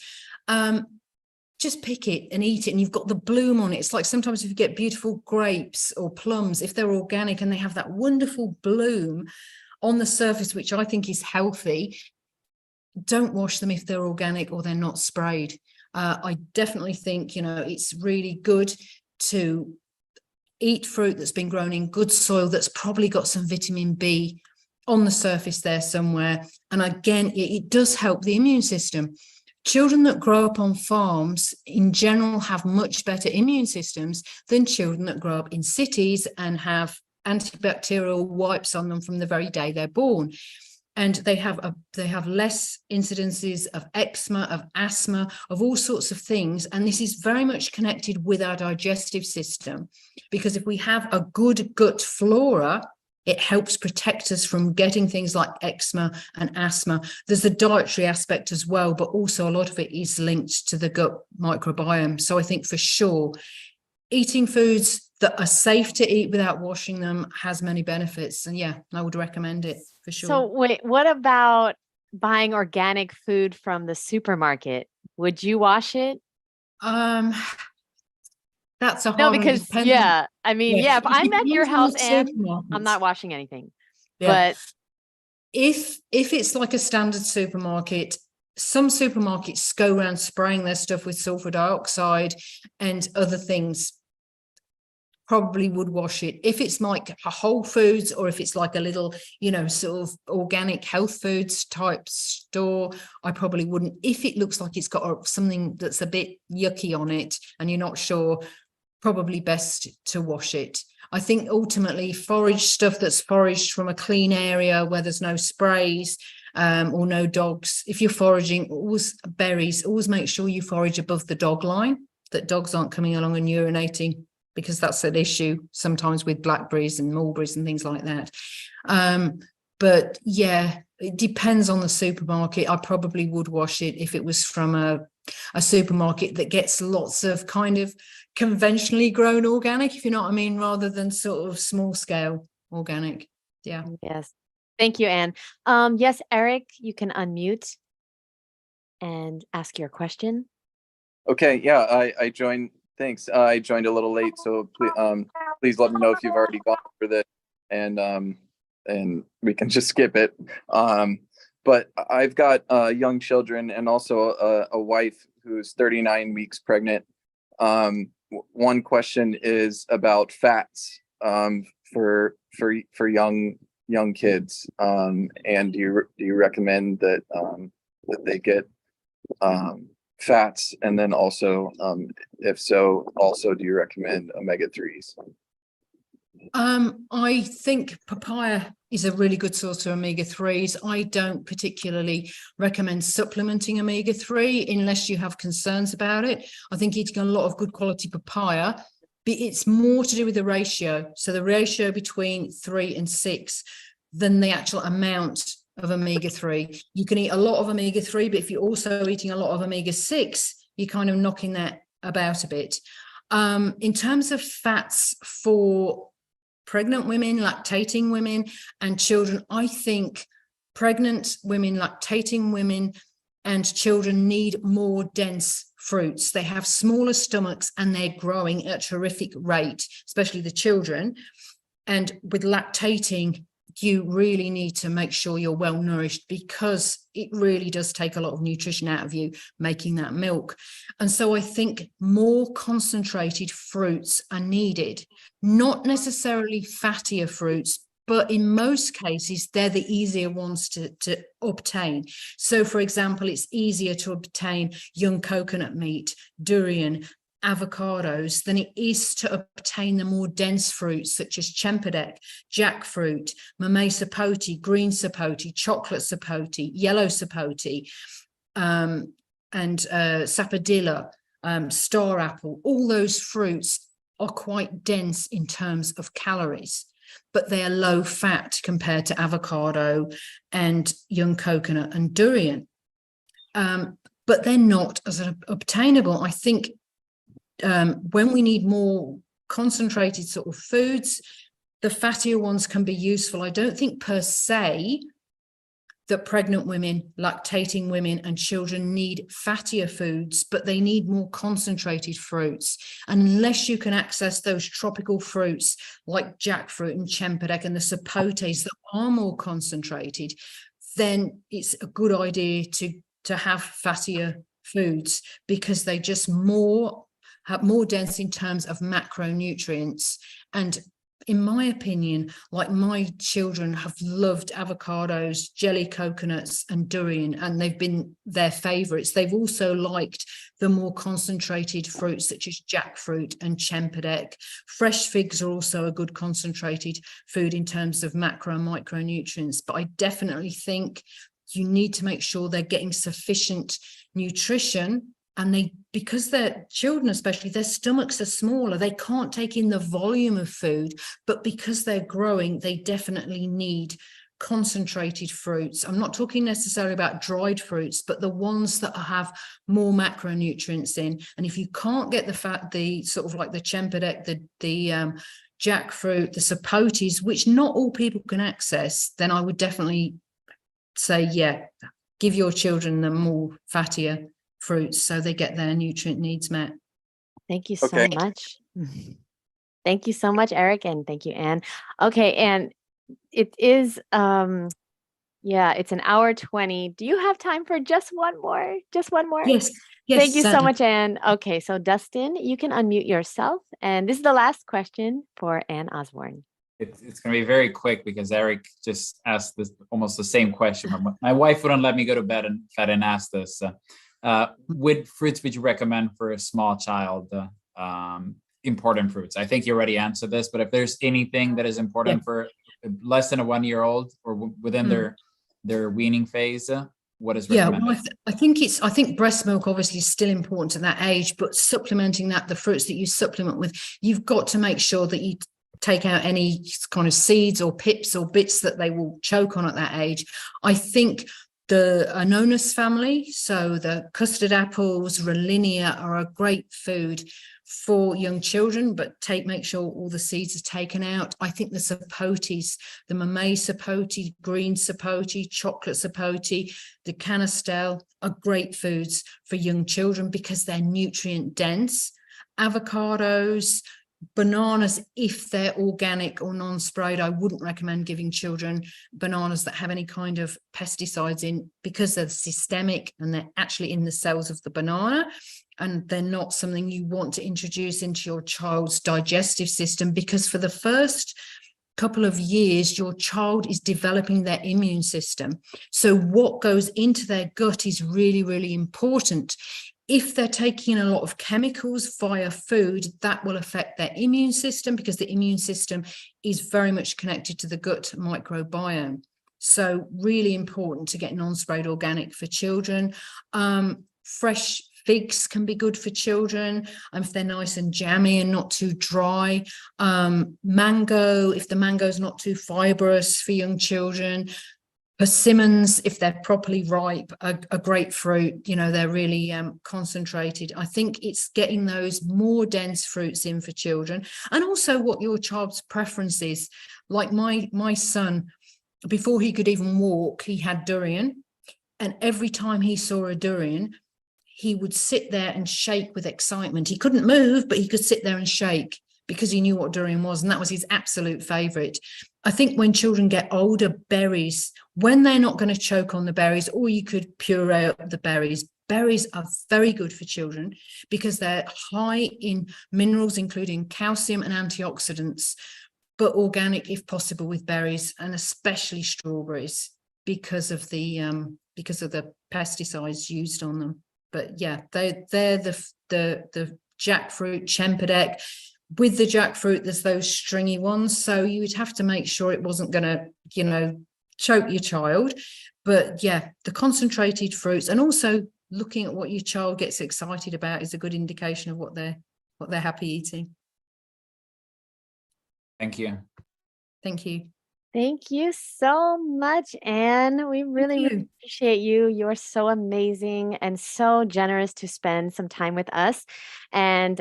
Just pick it and eat it and you've got the bloom on it. It's like sometimes if you get beautiful grapes or plums, if they're organic and they have that wonderful bloom on the surface, which I think is healthy, don't wash them if they're organic or they're not sprayed. I definitely think, it's really good to eat fruit that's been grown in good soil that's probably got some vitamin B on the surface there somewhere. And again, it does help the immune system. Children that grow up on farms in general have much better immune systems than children that grow up in cities and have antibacterial wipes on them from the very day they're born. And they have less incidences of eczema, of asthma, of all sorts of things. And this is very much connected with our digestive system, because if we have a good gut flora, it helps protect us from getting things like eczema and asthma. There's the dietary aspect as well, but also a lot of it is linked to the gut microbiome. So I think for sure, eating foods that are safe to eat without washing them has many benefits. And yeah, I would recommend it for sure. So wait, what about buying organic food from the supermarket? Would you wash it? That's a hard No, one. because if I'm at your house and I'm not washing anything. Yeah. But if it's like a standard supermarket, some supermarkets go around spraying their stuff with sulfur dioxide and other things, probably would wash it. If it's like a Whole Foods or if it's like a little, sort of organic health foods type store, I probably wouldn't. If it looks like it's got something that's a bit yucky on it and you're not sure, probably best to wash it. I think ultimately forage stuff that's foraged from a clean area where there's no sprays or no dogs. If you're foraging, always berries, always make sure you forage above the dog line, that dogs aren't coming along and urinating, because that's an issue sometimes with blackberries and mulberries and things like that. But yeah, it depends on the supermarket. I probably would wash it if it was from a supermarket that gets lots of kind of conventionally grown organic, if you know what I mean, rather than sort of small scale organic. Yeah. Yes. Thank you, Anne. Yes, Eric, you can unmute and ask your question. Okay, yeah, I joined. Thanks. I joined a little late, so please let me know if you've already gone over this, and we can just skip it. But I've got young children and also a wife who's 39 weeks pregnant. One question is about fats for young kids, and do you recommend that that they get fats, and then also if so, also do you recommend omega-3s? I think papaya is a really good source of omega-3s. I don't particularly recommend supplementing omega-3 unless you have concerns about it. I think eating a lot of good quality papaya, but it's more to do with the ratio. So the ratio between 3 and 6 than the actual amount of omega-3. You can eat a lot of omega-3, but if you're also eating a lot of omega-6, you're kind of knocking that about a bit. In terms of fats for pregnant women, lactating women, and children, I think pregnant women, lactating women, and children need more dense fruits. They have smaller stomachs and they're growing at a terrific rate, especially the children. And with lactating, you really need to make sure you're well nourished, because it really does take a lot of nutrition out of you making that milk. And so I think more concentrated fruits are needed, not necessarily fattier fruits, but in most cases, they're the easier ones to obtain. So for example, it's easier to obtain young coconut meat, durian, avocados than it is to obtain the more dense fruits such as chempedek, jackfruit, mamey sapote, green sapote, chocolate sapote, yellow sapote, and sapodilla, star apple. All those fruits are quite dense in terms of calories, but they are low fat compared to avocado and young coconut and durian. But they're not as obtainable. I think when we need more concentrated sort of foods, the fattier ones can be useful. I don't think per se that pregnant women, lactating women, and children need fattier foods, but they need more concentrated fruits. And unless you can access those tropical fruits like jackfruit and chempedek and the sapotes that are more concentrated, then it's a good idea to have fattier foods, because they just have more dense in terms of macronutrients. And in my opinion, like, my children have loved avocados, jelly coconuts, and durian, and they've been their favorites. They've also liked the more concentrated fruits such as jackfruit and chempedek. Fresh figs are also a good concentrated food in terms of macro and micronutrients, but I definitely think you need to make sure they're getting sufficient nutrition. And because they're children, especially, their stomachs are smaller, they can't take in the volume of food, but because they're growing, they definitely need concentrated fruits. I'm not talking necessarily about dried fruits, but the ones that have more macronutrients in. And if you can't get the sort of like the chempedek, the jackfruit, the sapotes, which not all people can access, then I would definitely say, yeah, give your children the more fattier fruits so they get their nutrient needs met. Thank you so much. Thank you so much, Eric, and thank you, Anne. Okay, and it is it's an hour 20. Do you have time for just one more? Just one more? Yes. Thank you so certainly. much, Anne. Okay, so Dustin, you can unmute yourself, and this is the last question for Anne Osbourne. It's going to be very quick because Eric just asked this almost the same question. My wife wouldn't let me go to bed if I didn't ask this. What fruits would you recommend for a small child? Important fruits. I think you already answered this, but if there's anything that is important for less than a 1-year-old or within their their weaning phase, what is Yeah, well, recommended? I think breast milk obviously is still important at that age, but supplementing that, the fruits that you supplement with, you've got to make sure that you take out any kind of seeds or pips or bits that they will choke on at that age. I think the Anonas family, so the custard apples, Rollinia, are a great food for young children, but make sure all the seeds are taken out. I think the sapotes, the mamey sapote, green sapote, chocolate sapote, the canistel are great foods for young children because they're nutrient dense. Avocados, bananas, if they're organic or non-sprayed, I wouldn't recommend giving children bananas that have any kind of pesticides in, because they're systemic and they're actually in the cells of the banana, and they're not something you want to introduce into your child's digestive system, because for the first couple of years your child is developing their immune system. So what goes into their gut is really, really important. If they're taking a lot of chemicals via food, that will affect their immune system, because the immune system is very much connected to the gut microbiome. So really important to get non-sprayed organic for children. Fresh figs can be good for children if they're nice and jammy and not too dry. Mango, if the mango is not too fibrous, for young children. Persimmons, if they're properly ripe, a great fruit. You know, they're really concentrated. I think it's getting those more dense fruits in for children, and also what your child's preference is. Like my son, before he could even walk, he had durian, and every time he saw a durian, he would sit there and shake with excitement. He couldn't move, but he could sit there and shake because he knew what durian was, and that was his absolute favorite. I think when children get older, berries, when they're not going to choke on the berries, or you could puree up the berries. Berries are very good for children because they're high in minerals, including calcium and antioxidants, but organic if possible with berries, and especially strawberries because of the pesticides used on them. But yeah, they're the jackfruit, Chempedek. With the jackfruit, there's those stringy ones, so you would have to make sure it wasn't going to, you know, choke your child. But yeah, the concentrated fruits, and also looking at what your child gets excited about, is a good indication of what they're happy eating. Thank you. Thank you. Thank you so much, Anne. We really appreciate you. You're so amazing and so generous to spend some time with us. And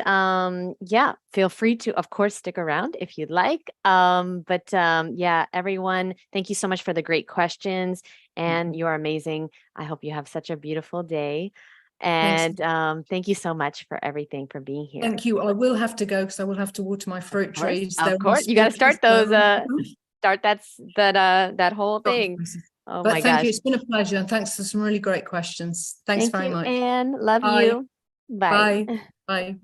yeah, feel free to, of course, stick around if you'd like. Yeah, everyone, thank you so much for the great questions. And you're amazing. I hope you have such a beautiful day. And thank you so much for everything, for being here. Thank you. I will have to go because I will have to water my fruit trees. Of course, you got to start those. Start that whole thing. Oh my gosh. Thank you. It's been a pleasure. And thanks for some really great questions. Thanks very much. Anne. Love you. Bye. Bye.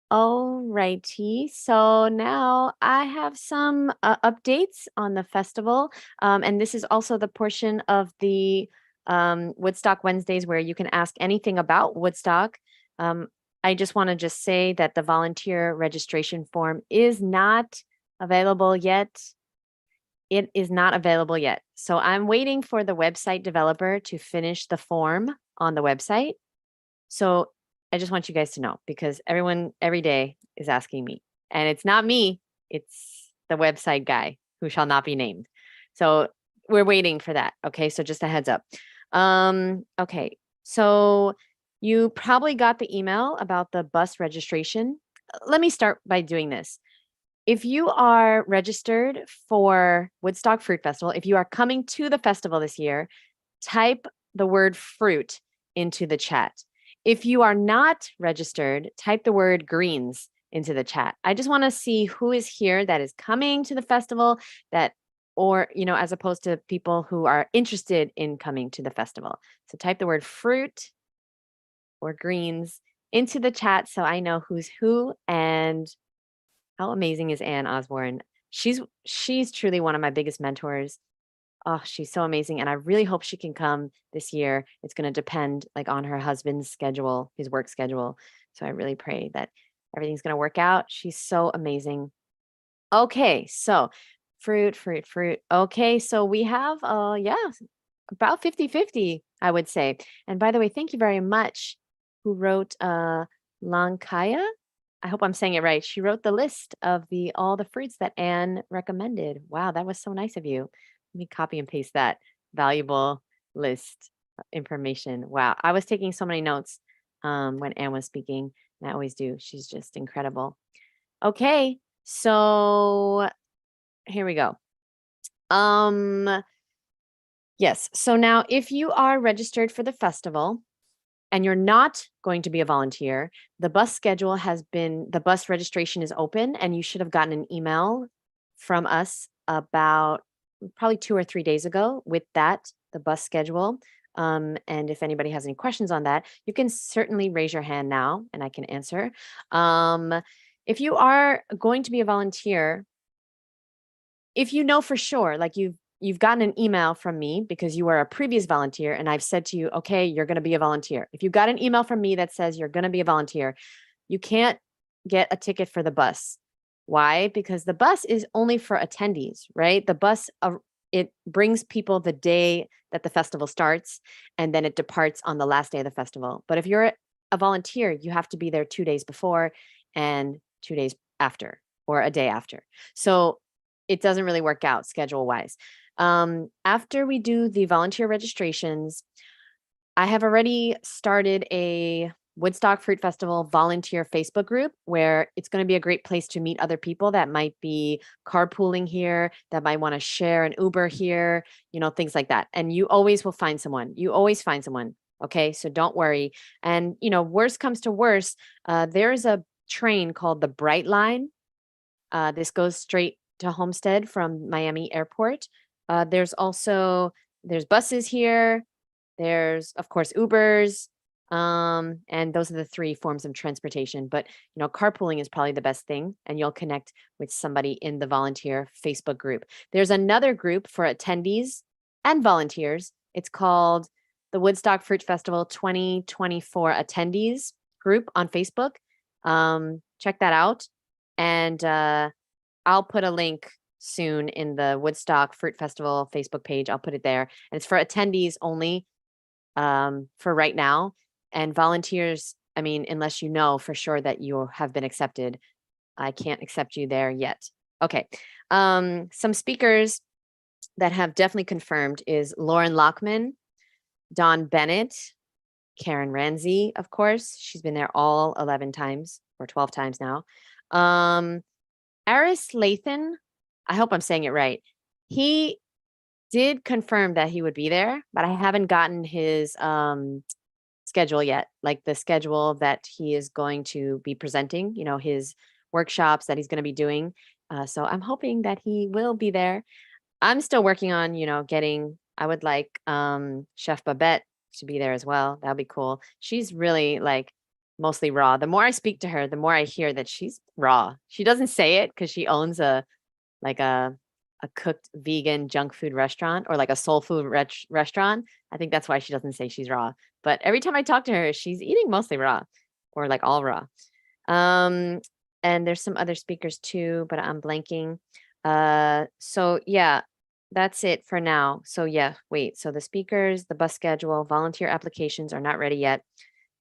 All righty. So now I have some updates on the festival. And this is also the portion of the Woodstock Wednesdays where you can ask anything about Woodstock. I just want to say that the volunteer registration form is not available yet. It is not available yet. So I'm waiting for the website developer to finish the form on the website. So I just want you guys to know, because everyone every day is asking me, and it's not me, it's the website guy who shall not be named. So we're waiting for that. Okay. So just a heads up. Okay. So you probably got the email about the bus registration. Let me start by doing this. If you are registered for Woodstock Fruit Festival, if you are coming to the festival this year, type the word fruit into the chat. If you are not registered, type the word greens into the chat. I just want to see who is here that is coming to the festival, or, as opposed to people who are interested in coming to the festival. So type the word fruit or greens into the chat so I know who's who. And how amazing is Anne Osbourne? She's truly one of my biggest mentors. Oh, she's so amazing. And I really hope she can come this year. It's going to depend on her husband's schedule, his work schedule. So I really pray that everything's going to work out. She's so amazing. Okay. So fruit. Okay. So we have, about 50-50, I would say. And by the way, thank you very much who wrote Lankaya. I hope I'm saying it right. She wrote the list of all the fruits that Anne recommended. Wow, that was so nice of you. Let me copy and paste that valuable list of information. Wow, I was taking so many notes when Anne was speaking, and I always do. She's just incredible. Okay, so here we go. Yes, so now if you are registered for the festival and you're not going to be a volunteer, the bus registration is open, and you should have gotten an email from us about probably 2 or 3 days ago with the bus schedule. And if anybody has any questions on that, you can certainly raise your hand now and I can answer. If you are going to be a volunteer, if you know for sure, like you've gotten an email from me because you were a previous volunteer and I've said to you, okay, you're going to be a volunteer. If you got an email from me that says you're going to be a volunteer, you can't get a ticket for the bus. Why? Because the bus is only for attendees, right? The bus, it brings people the day that the festival starts, and then it departs on the last day of the festival. But if you're a volunteer, you have to be there 2 days before and 2 days after, or a day after. So it doesn't really work out schedule wise. After we do the volunteer registrations, I have already started a Woodstock Fruit Festival volunteer Facebook group where it's going to be a great place to meet other people that might be carpooling here, that might want to share an Uber here, things like that. And you always will find someone. You always find someone. Okay. So don't worry. And, worst comes to worst, there's a train called the Bright Line. This goes straight to Homestead from Miami Airport. There's buses here. There's, of course, Ubers. And those are the 3 forms of transportation. But, carpooling is probably the best thing. And you'll connect with somebody in the volunteer Facebook group. There's another group for attendees and volunteers. It's called the Woodstock Fruit Festival 2024 Attendees group on Facebook. Check that out. And I'll put a link soon in the Woodstock Fruit Festival Facebook page. I'll put it there. And it's for attendees only for right now. And volunteers, I mean, unless you know for sure that you have been accepted, I can't accept you there yet. Okay. Some speakers that have definitely confirmed is Lauren Lockman, Dawn Bennett, Karen Ramsey, of course. She's been there all 11 times or 12 times now. Aris Lathan, I hope I'm saying it right. He did confirm that he would be there, but I haven't gotten his schedule yet, like the schedule that he is going to be presenting, his workshops that he's going to be doing. So I'm hoping that he will be there. I'm still working on, I would like Chef Babette to be there as well. That'll be cool. She's really like mostly raw. The more I speak to her, the more I hear that she's raw. She doesn't say it because she owns a cooked vegan junk food restaurant or like a soul food restaurant. I think that's why she doesn't say she's raw. But every time I talk to her, she's eating mostly raw or like all raw. And there's some other speakers too, but I'm blanking. So yeah, that's it for now. So yeah, wait. So the speakers, the bus schedule, volunteer applications are not ready yet.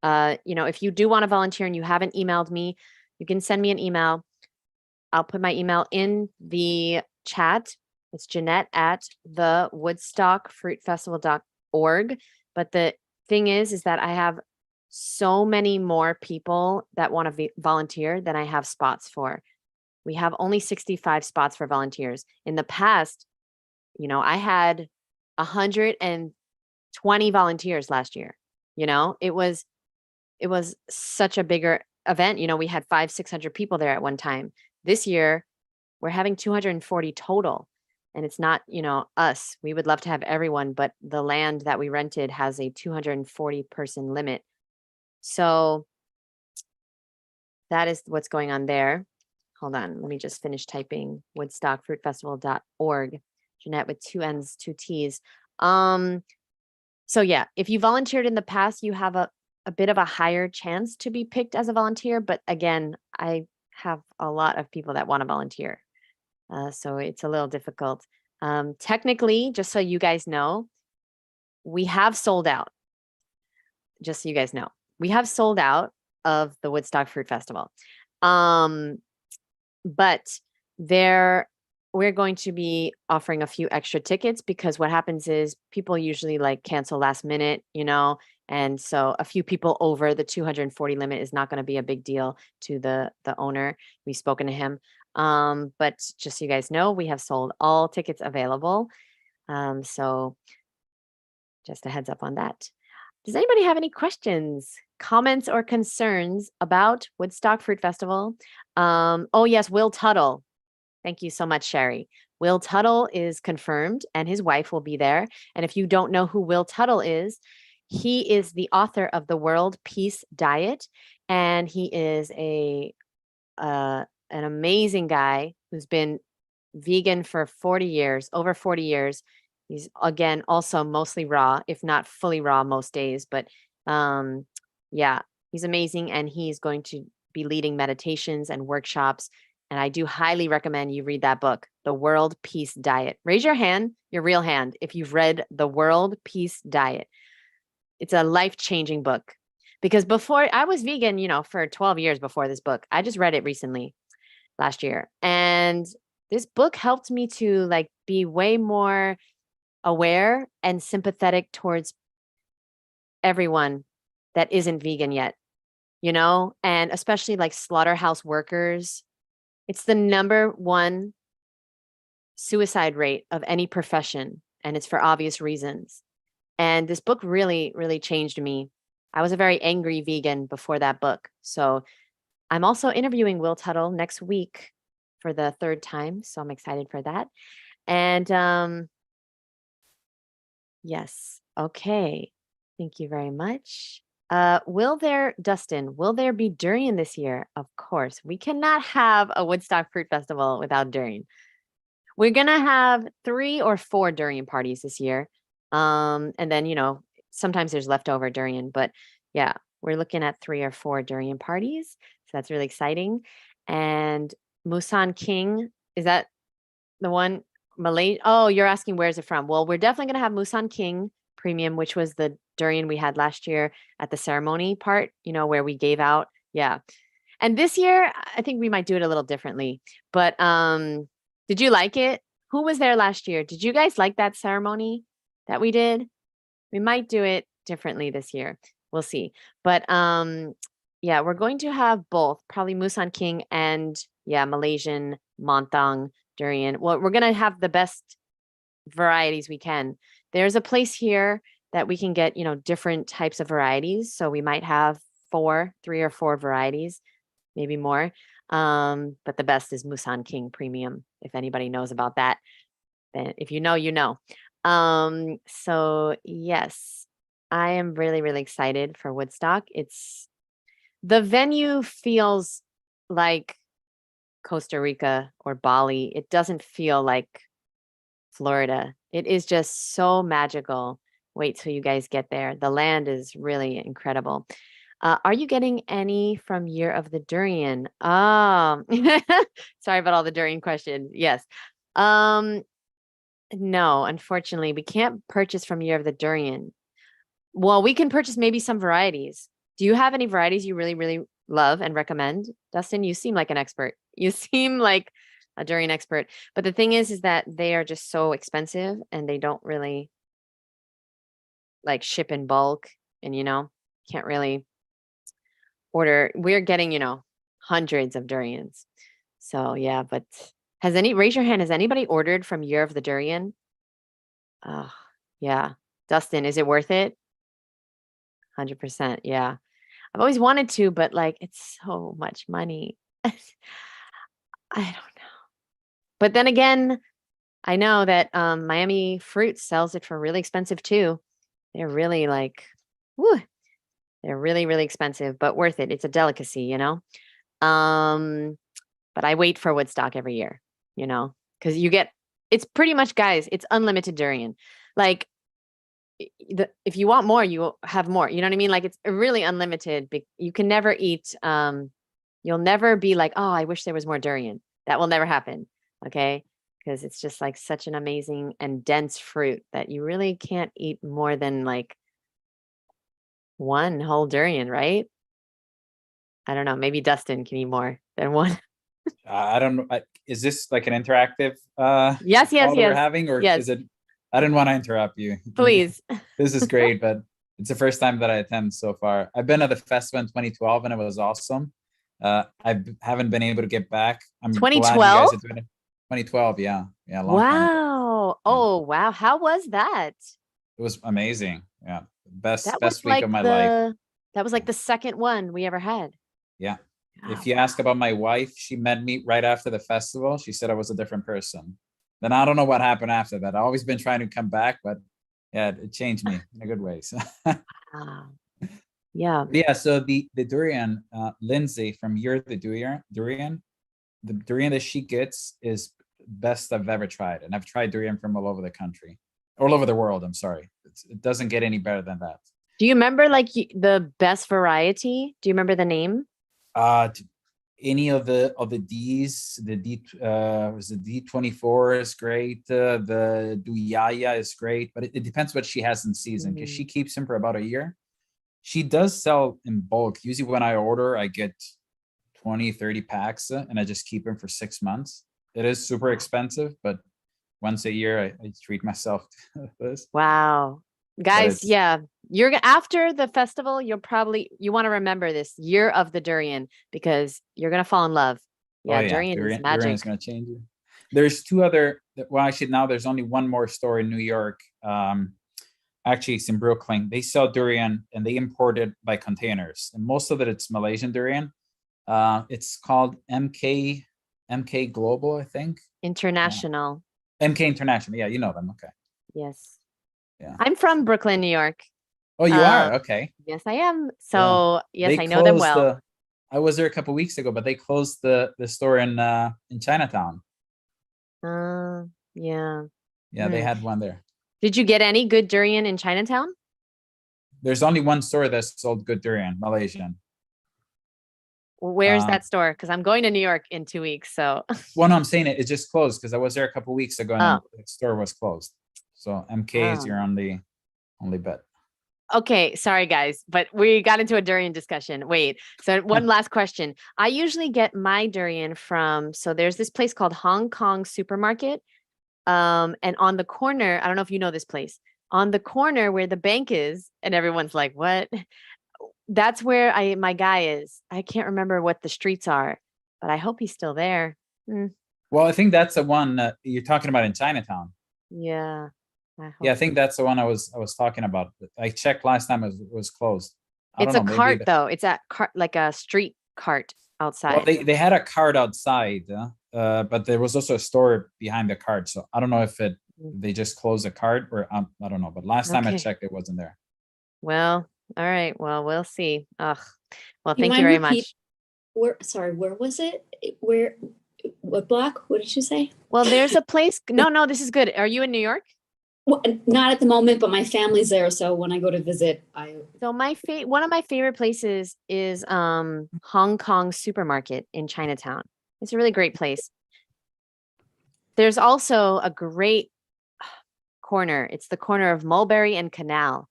If you do want to volunteer and you haven't emailed me, you can send me an email. I'll put my email in the chat. It's Jeanette at the woodstockfruitfestival.org. But the thing is that I have so many more people that want to volunteer than I have spots for. We have only 65 spots for volunteers. In the past, I had 120 volunteers last year. It was such a bigger event. We had 500-600 people there at one time. This year, we're having 240 total. And it's not, us. We would love to have everyone, but the land that we rented has a 240 person limit. So that is what's going on there. Hold on. Let me just finish typing woodstockfruitfestival.org. Jeanette with 2 N's, 2 T's. So yeah, if you volunteered in the past, you have a bit of a higher chance to be picked as a volunteer. But again, I have a lot of people that want to volunteer. So it's a little difficult. Technically, just so you guys know, we have sold out. Just so you guys know, we have sold out of the Woodstock Fruit Festival. But we're going to be offering a few extra tickets, because what happens is people usually like cancel last minute, and so a few people over the 240 limit is not going to be a big deal to the owner. We've spoken to him. But just so you guys know, we have sold all tickets available. So just a heads up on that. Does anybody have any questions, comments, or concerns about Woodstock Fruit Festival? Oh yes, Will Tuttle. Thank you so much, Sherry. Will Tuttle is confirmed, and his wife will be there. And if you don't know who Will Tuttle is, he is the author of the World Peace Diet, and he is an amazing guy who's been vegan for 40 years, over 40 years. He's, again, also mostly raw, if not fully raw most days. But yeah, he's amazing, and he's going to be leading meditations and workshops. And I do highly recommend you read that book, The World Peace Diet. Raise your hand, your real hand, if you've read The World Peace Diet. It's a life-changing book. Because before, I was vegan, for 12 years before this book. I just read it recently, last year. And this book helped me to like be way more aware and sympathetic towards everyone that isn't vegan yet, and especially like slaughterhouse workers. It's the number one suicide rate of any profession, and it's for obvious reasons. And this book really, really changed me. I was a very angry vegan before that book. So I'm also interviewing Will Tuttle next week for the third time. So I'm excited for that. And yes. Okay. Thank you very much. Dustin, will there be durian this year? Of course. We cannot have a Woodstock Fruit Festival without durian. We're going to have 3 or 4 durian parties this year. And then, sometimes there's leftover durian, but yeah, we're looking at 3 or 4 durian parties. So that's really exciting. And Musan King, is that the one? Malay? Oh, you're asking where's it from? Well, we're definitely going to have Musan King Premium, which was the durian we had last year at the ceremony part, where we gave out. Yeah. And this year, I think we might do it a little differently. But did you like it? Who was there last year? Did you guys like that ceremony that we did? We might do it differently this year. We'll see. But yeah, we're going to have both, probably Musan King and Malaysian Montang durian. Well, we're going to have the best varieties we can. There's a place here that we can get, different types of varieties. So we might have 3 or 4 varieties, maybe more. But the best is Musan King Premium, if anybody knows about that. Then if you know, you know. So yes, I am really, really excited for Woodstock. The venue feels like Costa Rica or Bali. It doesn't feel like Florida. It is just so magical. Wait till you guys get there. The land is really incredible. Are you getting any from Year of the Durian? Sorry about all the durian questions. Yes. No, unfortunately, we can't purchase from Year of the Durian. Well, we can purchase maybe some varieties. Do you have any varieties you really, really love and recommend? Dustin, you seem like an expert. You seem like a durian expert. But the thing is that they are just so expensive, and they don't really like ship in bulk, and can't really order. We're getting, hundreds of durians. So yeah, but raise your hand, has anybody ordered from Year of the Durian? Oh, yeah. Dustin, is it worth it? 100%. Yeah. I've always wanted to, but like it's so much money. I don't know. But then again, I know that Miami Fruit sells it for really expensive too. They're really they're really, really expensive, but worth it. It's a delicacy, But I wait for Woodstock every year, because it's pretty much, guys, it's unlimited durian. Like if you want more, you have more. You know what I mean? Like it's really unlimited. You can never eat. You'll never be like, oh, I wish there was more durian. That will never happen. Okay. because it's just like such an amazing and dense fruit that you really can't eat more than like one whole durian, right? I don't know. Maybe Dustin can eat more than one. I don't know. Is this like an interactive Yes, yes, call that we're yes, having, or yes. is it? I didn't want to interrupt you. Please. This is great, but it's the first time that I attend so far. I've been at the festival in 2012 and it was awesome. I haven't been able to get back. I'm glad you 2012? guys are doing it. 2012, yeah, a long time ago. Wow. Yeah. Oh, wow. How was that? It was amazing. Yeah, That was best week of my life. that was like the second one we ever had. Yeah. Oh, If you ask about my wife, she met me right after the festival. She said I was a different person. Then I don't know what happened after that. I've always been trying to come back, but yeah, it changed me in a good way. So wow. Yeah. yeah, so the durian, Lindsay from You're the the durian that she gets is best I've ever tried. And I've tried durian from all over the country, all over the world. I'm sorry. It doesn't get any better than that. Do you remember like the best variety? Do you remember the name? Any of the D's, the was the D24 is great. The Duyaya is great, but it depends what she has in season because she keeps them for about a year. She does sell in bulk. Usually when I order, I get 20, 30 packs and I just keep them for 6 months. It is super expensive, but once a year I treat myself to this. Wow. Guys, yeah, you're after the festival, you want to remember this Year of the Durian because you're going to fall in love. Yeah, durian is magic. Durian is going to change you. There's two other, well, actually now there's only one more store in New York. Actually, it's in Brooklyn. They sell durian and they import it by containers. And most of it's Malaysian durian. It's called MK Global, I think. International. MK International. Yeah, you know them. Okay. Yes. Yeah. I'm from Brooklyn, New York. Oh, you are? Okay. Yes, I am. So yes, They I know them well. I was there a couple weeks ago, but they closed the store in Chinatown. Yeah. Yeah, they had one there. Did you get any good durian in Chinatown? There's only one store that sold good durian, Malaysian. Where's that store? Because I'm going to New York in 2 weeks. So well, no, I'm saying it just closed because I was there a couple weeks ago and the store was closed. So MK is your only bet. Okay, sorry guys, but we got into a durian discussion. Wait, so one last question. I usually get my durian from, so there's this place called Hong Kong Supermarket. And on the corner, I don't know if you know this place, on the corner where the bank is, and everyone's like, what? That's where my guy is. I can't remember what the streets are, but I hope he's still there. Well, I think that's the one you're talking about in Chinatown. Yeah. I think that's the one I was talking about. I checked last time it was closed. It's a cart though. It's a cart, like a street cart outside. Well, they had a cart outside, but there was also a store behind the cart. So I don't know if they just closed the cart or I don't know. But last time I checked, it wasn't there. Well, all right. Well, we'll see. Ugh. Well, thank you very much. Where was it? What block? What did you say? Well, there's a place. No, this is good. Are you in New York? Well, not at the moment, but my family's there. So when I go to visit, So one of my favorite places is Hong Kong Supermarket in Chinatown. It's a really great place. There's also a great corner. It's the corner of Mulberry and Canal.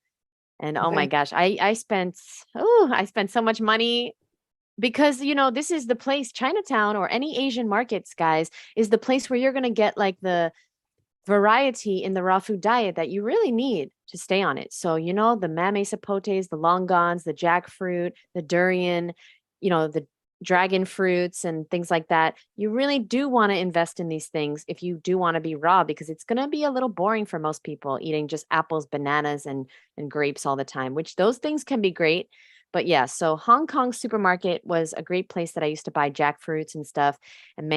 And oh my gosh, I spent so much money because, this is the place, Chinatown or any Asian markets, guys, is the place where you're going to get like the variety in the raw food diet that you really need to stay on it. So, the mame sapotes, the longans, the jackfruit, the durian, the dragon fruits and things like that. You really do want to invest in these things if you do want to be raw, because it's going to be a little boring for most people eating just apples, bananas, and grapes all the time, which those things can be great. But yeah, so Hong Kong Supermarket was a great place that I used to buy jackfruits and stuff and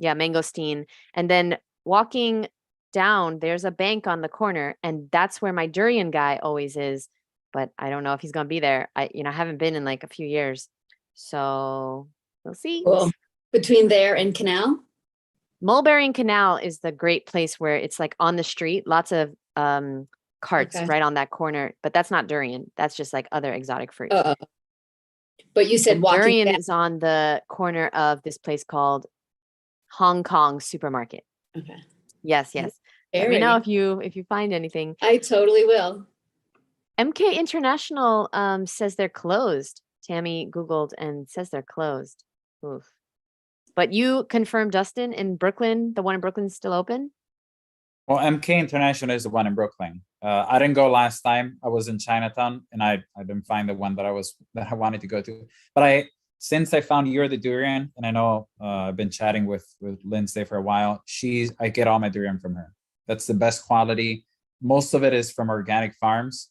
mangosteen. And then walking down, there's a bank on the corner, and that's where my durian guy always is. But I don't know if he's going to be there. I haven't been in like a few years. So we'll see. Well, between there and Canal? Mulberry and Canal is the great place where it's like on the street, lots of carts right on that corner. But that's not durian. That's just like other exotic fruit. But you said walking durian is on the corner of this place called Hong Kong supermarket. Okay. Yes. Let me know Alrighty. if you find anything. I totally will. MK International says they're closed. Tammy Googled and says they're closed. Oof. But you confirmed, Dustin, in Brooklyn, the one in Brooklyn is still open? Well, MK International is the one in Brooklyn. I didn't go last time. I was in Chinatown, and I didn't find the one that I wanted to go to. But since I found You're the Durian, and I know I've been chatting with Lindsay for a while. I get all my durian from her. That's the best quality. Most of it is from organic farms.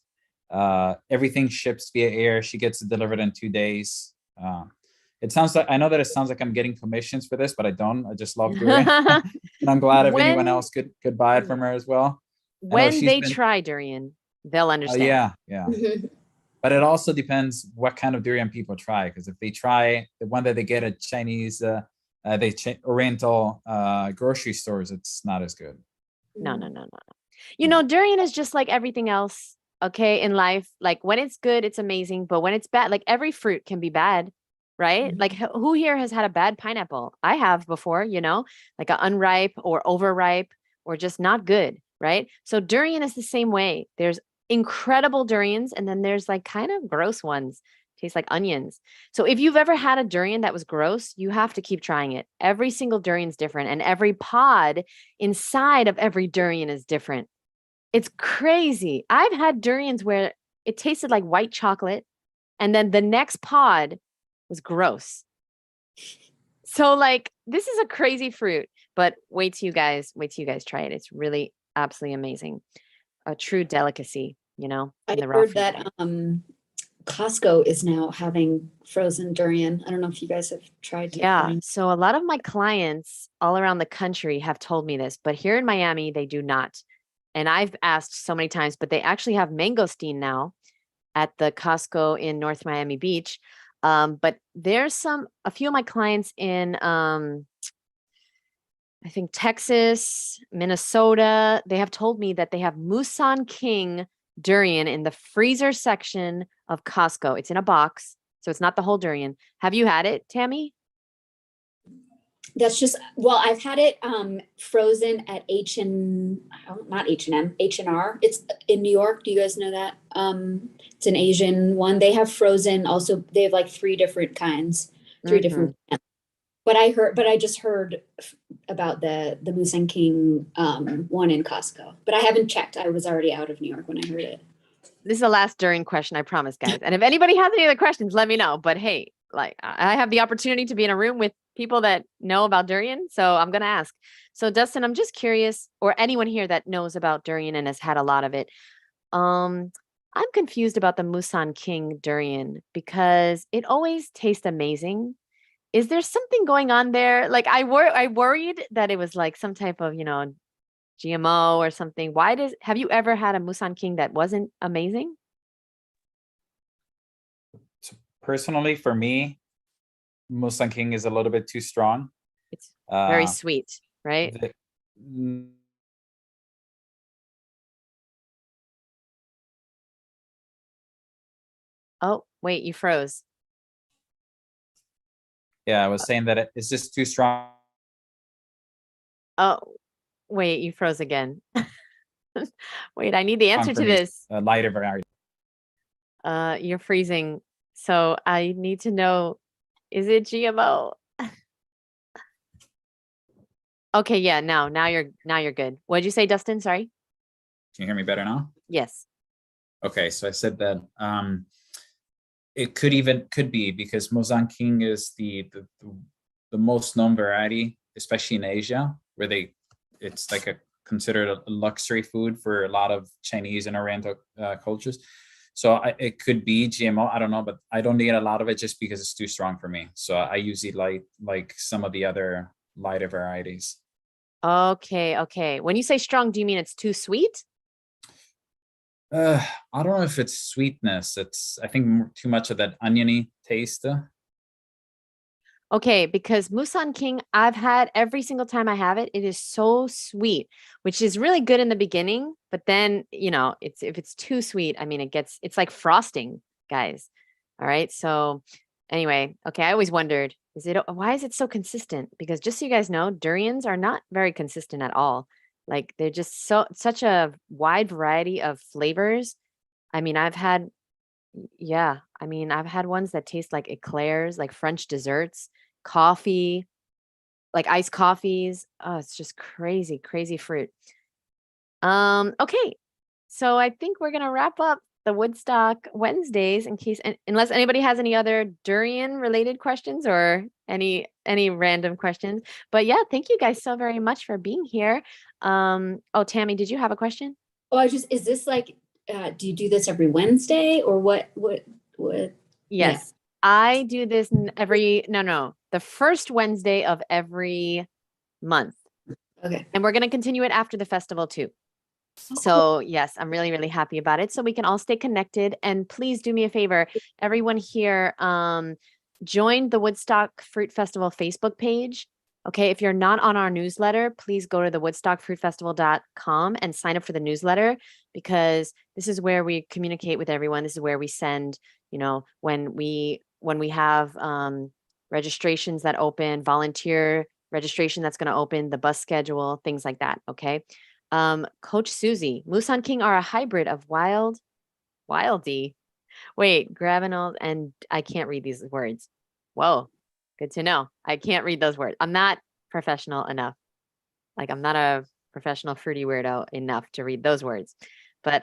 Everything ships via air. She gets it delivered in 2 days. I know that it sounds like I'm getting commissions for this, but I don't. I just love durian. And I'm glad if anyone else could buy it from her as well. When they try durian, they'll understand. Yeah. But it also depends what kind of durian people try. Because if they try the one that they get at Chinese, Oriental grocery stores, it's not as good. No. You know, durian is just like everything else, okay, in life. Like when it's good, it's amazing. But when it's bad, like every fruit can be bad, right? Like who here has had a bad pineapple? I have before, you know, like an unripe or overripe or just not good, right? So durian is the same way. There's incredible durians and then there's like kind of gross ones. Taste like onions. So if you've ever had a durian that was gross, you have to keep trying it. Every single durian's different and every pod inside of every durian is different. It's crazy. I've had durians where it tasted like white chocolate and then the next pod was gross. So like this is a crazy fruit, but wait till you guys try it. It's really absolutely amazing. A true delicacy, you know. I in the raw heard food that world. Costco is now having frozen durian. I don't know if you guys have tried to Yeah. find. So a lot of my clients all around the country have told me this, but here in Miami, they do not. And I've asked so many times, but they actually have mangosteen now at the Costco in North Miami Beach. But there's a few of my clients in I think Texas, Minnesota, they have told me that they have Musan King durian in the freezer section of Costco. It's in a box, so it's not the whole durian. Have you had it, Tammy? That's just, well, I've had it frozen at not H&M, H&R. It's in New York. Do you guys know that? It's an Asian one. They have frozen also. They have like three different kinds, different. But I just heard about the Musan King one in Costco. But I haven't checked. I was already out of New York when I heard it. This is the last durian question, I promise, guys. And if anybody has any other questions, let me know. But hey, like I have the opportunity to be in a room with people that know about durian, so I'm gonna ask. So Dustin, I'm just curious, or anyone here that knows about durian and has had a lot of it. I'm confused about the Musan King durian because it always tastes amazing. Is there something going on there? Like I worried that it was like some type of, you know, GMO or something. Have you ever had a Musan King that wasn't amazing? So personally, for me, Musan King is a little bit too strong. It's very sweet, right? Oh, wait, you froze. Yeah, I was saying that it's just too strong. Oh, wait, you froze again. Wait, I need the answer to this. Lighter variety. You're freezing. So I need to know, is it GMO? Okay, yeah, now you're good. What'd you say, Dustin? Sorry. Can you hear me better now? Yes. Okay, so I said that it could be because Musan King is the most known variety, especially in Asia, where it's like considered a luxury food for a lot of Chinese and Oriental cultures. So it could be GMO. I don't know, but I don't eat a lot of it just because it's too strong for me. So I usually like some of the other lighter varieties. Okay. When you say strong, do you mean it's too sweet? I don't know if it's sweetness. I think too much of that oniony taste. Okay, because Musan King, I've had every single time I have it, it is so sweet, which is really good in the beginning, but then, you know, if it's too sweet, I mean, it's like frosting, guys. All right. So anyway, okay, I always wondered, why is it so consistent? Because just so you guys know, durians are not very consistent at all. Like they're just such a wide variety of flavors. I mean, yeah, I mean, I've had ones that taste like eclairs, like French desserts, coffee, like iced coffees. Oh, it's just crazy, crazy fruit. Okay. So I think we're gonna wrap up the Woodstock Wednesdays in case unless anybody has any other durian related questions or any random questions. But yeah, thank you guys so very much for being here. Oh, Tammy, did you have a question? Oh, is this like, do you do this every Wednesday or what, yeah. Yes. I do this the first Wednesday of every month. Okay. And we're going to continue it after the festival too. So yes, I'm really, really happy about it. So we can all stay connected. And please do me a favor, everyone here, join the Woodstock Fruit Festival Facebook page. Okay, if you're not on our newsletter, please go to the woodstockfruitfestival.com and sign up for the newsletter, because this is where we communicate with everyone. This is where we send, when we have registrations that open, volunteer registration that's going to open, the bus schedule, things like that. Okay. Coach Susie, Musan King are a hybrid of wildy. Wait, Gravenol, and I can't read these words. Whoa, good to know. I can't read those words. I'm not professional enough. Like I'm not a professional fruity weirdo enough to read those words. But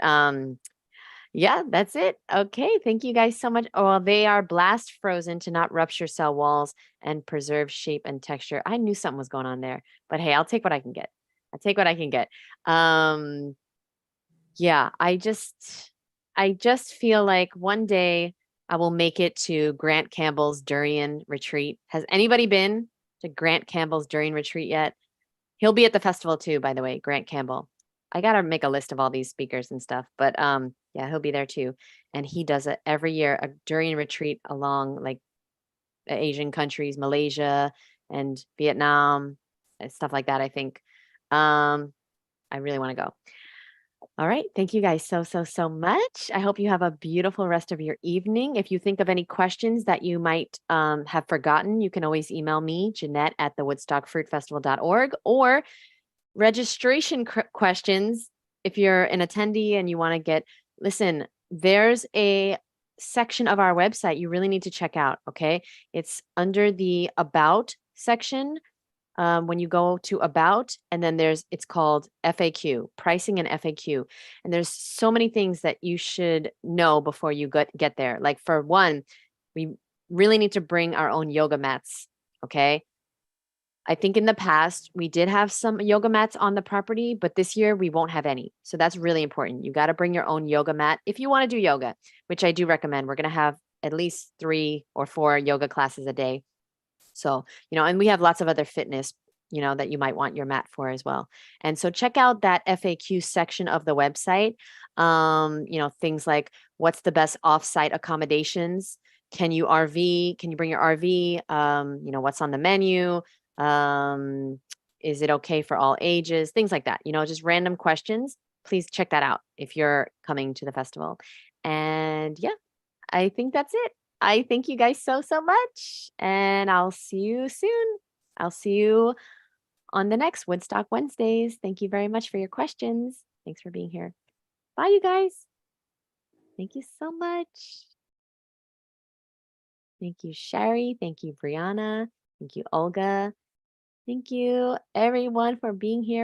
yeah, that's it. Okay, thank you guys so much. Oh, well, they are blast frozen to not rupture cell walls and preserve shape and texture. I knew something was going on there, but hey, I'll take what I can get. I'll take what I can get. Yeah, I just feel like one day I will make it to Grant Campbell's durian retreat. Has anybody been to Grant Campbell's durian retreat yet? He'll be at the festival too, by the way, Grant Campbell. I gotta make a list of all these speakers and stuff, but yeah, he'll be there too. And he does it every year, a durian retreat along like the Asian countries, Malaysia and Vietnam, and stuff like that, I think. I really want to go. All right. Thank you guys so, so, so much. I hope you have a beautiful rest of your evening. If you think of any questions that you might have forgotten, you can always email me, Jeanette at the woodstockfruitfestival.org, or registration questions. If you're an attendee and you want to listen, there's a section of our website you really need to check out. Okay. It's under the About section. When you go to About, and then it's called FAQ, pricing and FAQ. And there's so many things that you should know before you get there. Like for one, we really need to bring our own yoga mats. Okay. I think in the past we did have some yoga mats on the property, but this year we won't have any. So that's really important. You got to bring your own yoga mat if you want to do yoga, which I do recommend. We're going to have at least 3 or 4 yoga classes a day. So, and we have lots of other fitness, that you might want your mat for as well. And so check out that FAQ section of the website. Things like what's the best offsite accommodations? Can you RV? Can you bring your RV? What's on the menu? Is it okay for all ages? Things like that, just random questions. Please check that out if you're coming to the festival. And yeah, I think that's it. I thank you guys so, so much. And I'll see you soon. I'll see you on the next Woodstock Wednesdays. Thank you very much for your questions. Thanks for being here. Bye, you guys. Thank you so much. Thank you, Sherry. Thank you, Brianna. Thank you, Olga. Thank you, everyone, for being here.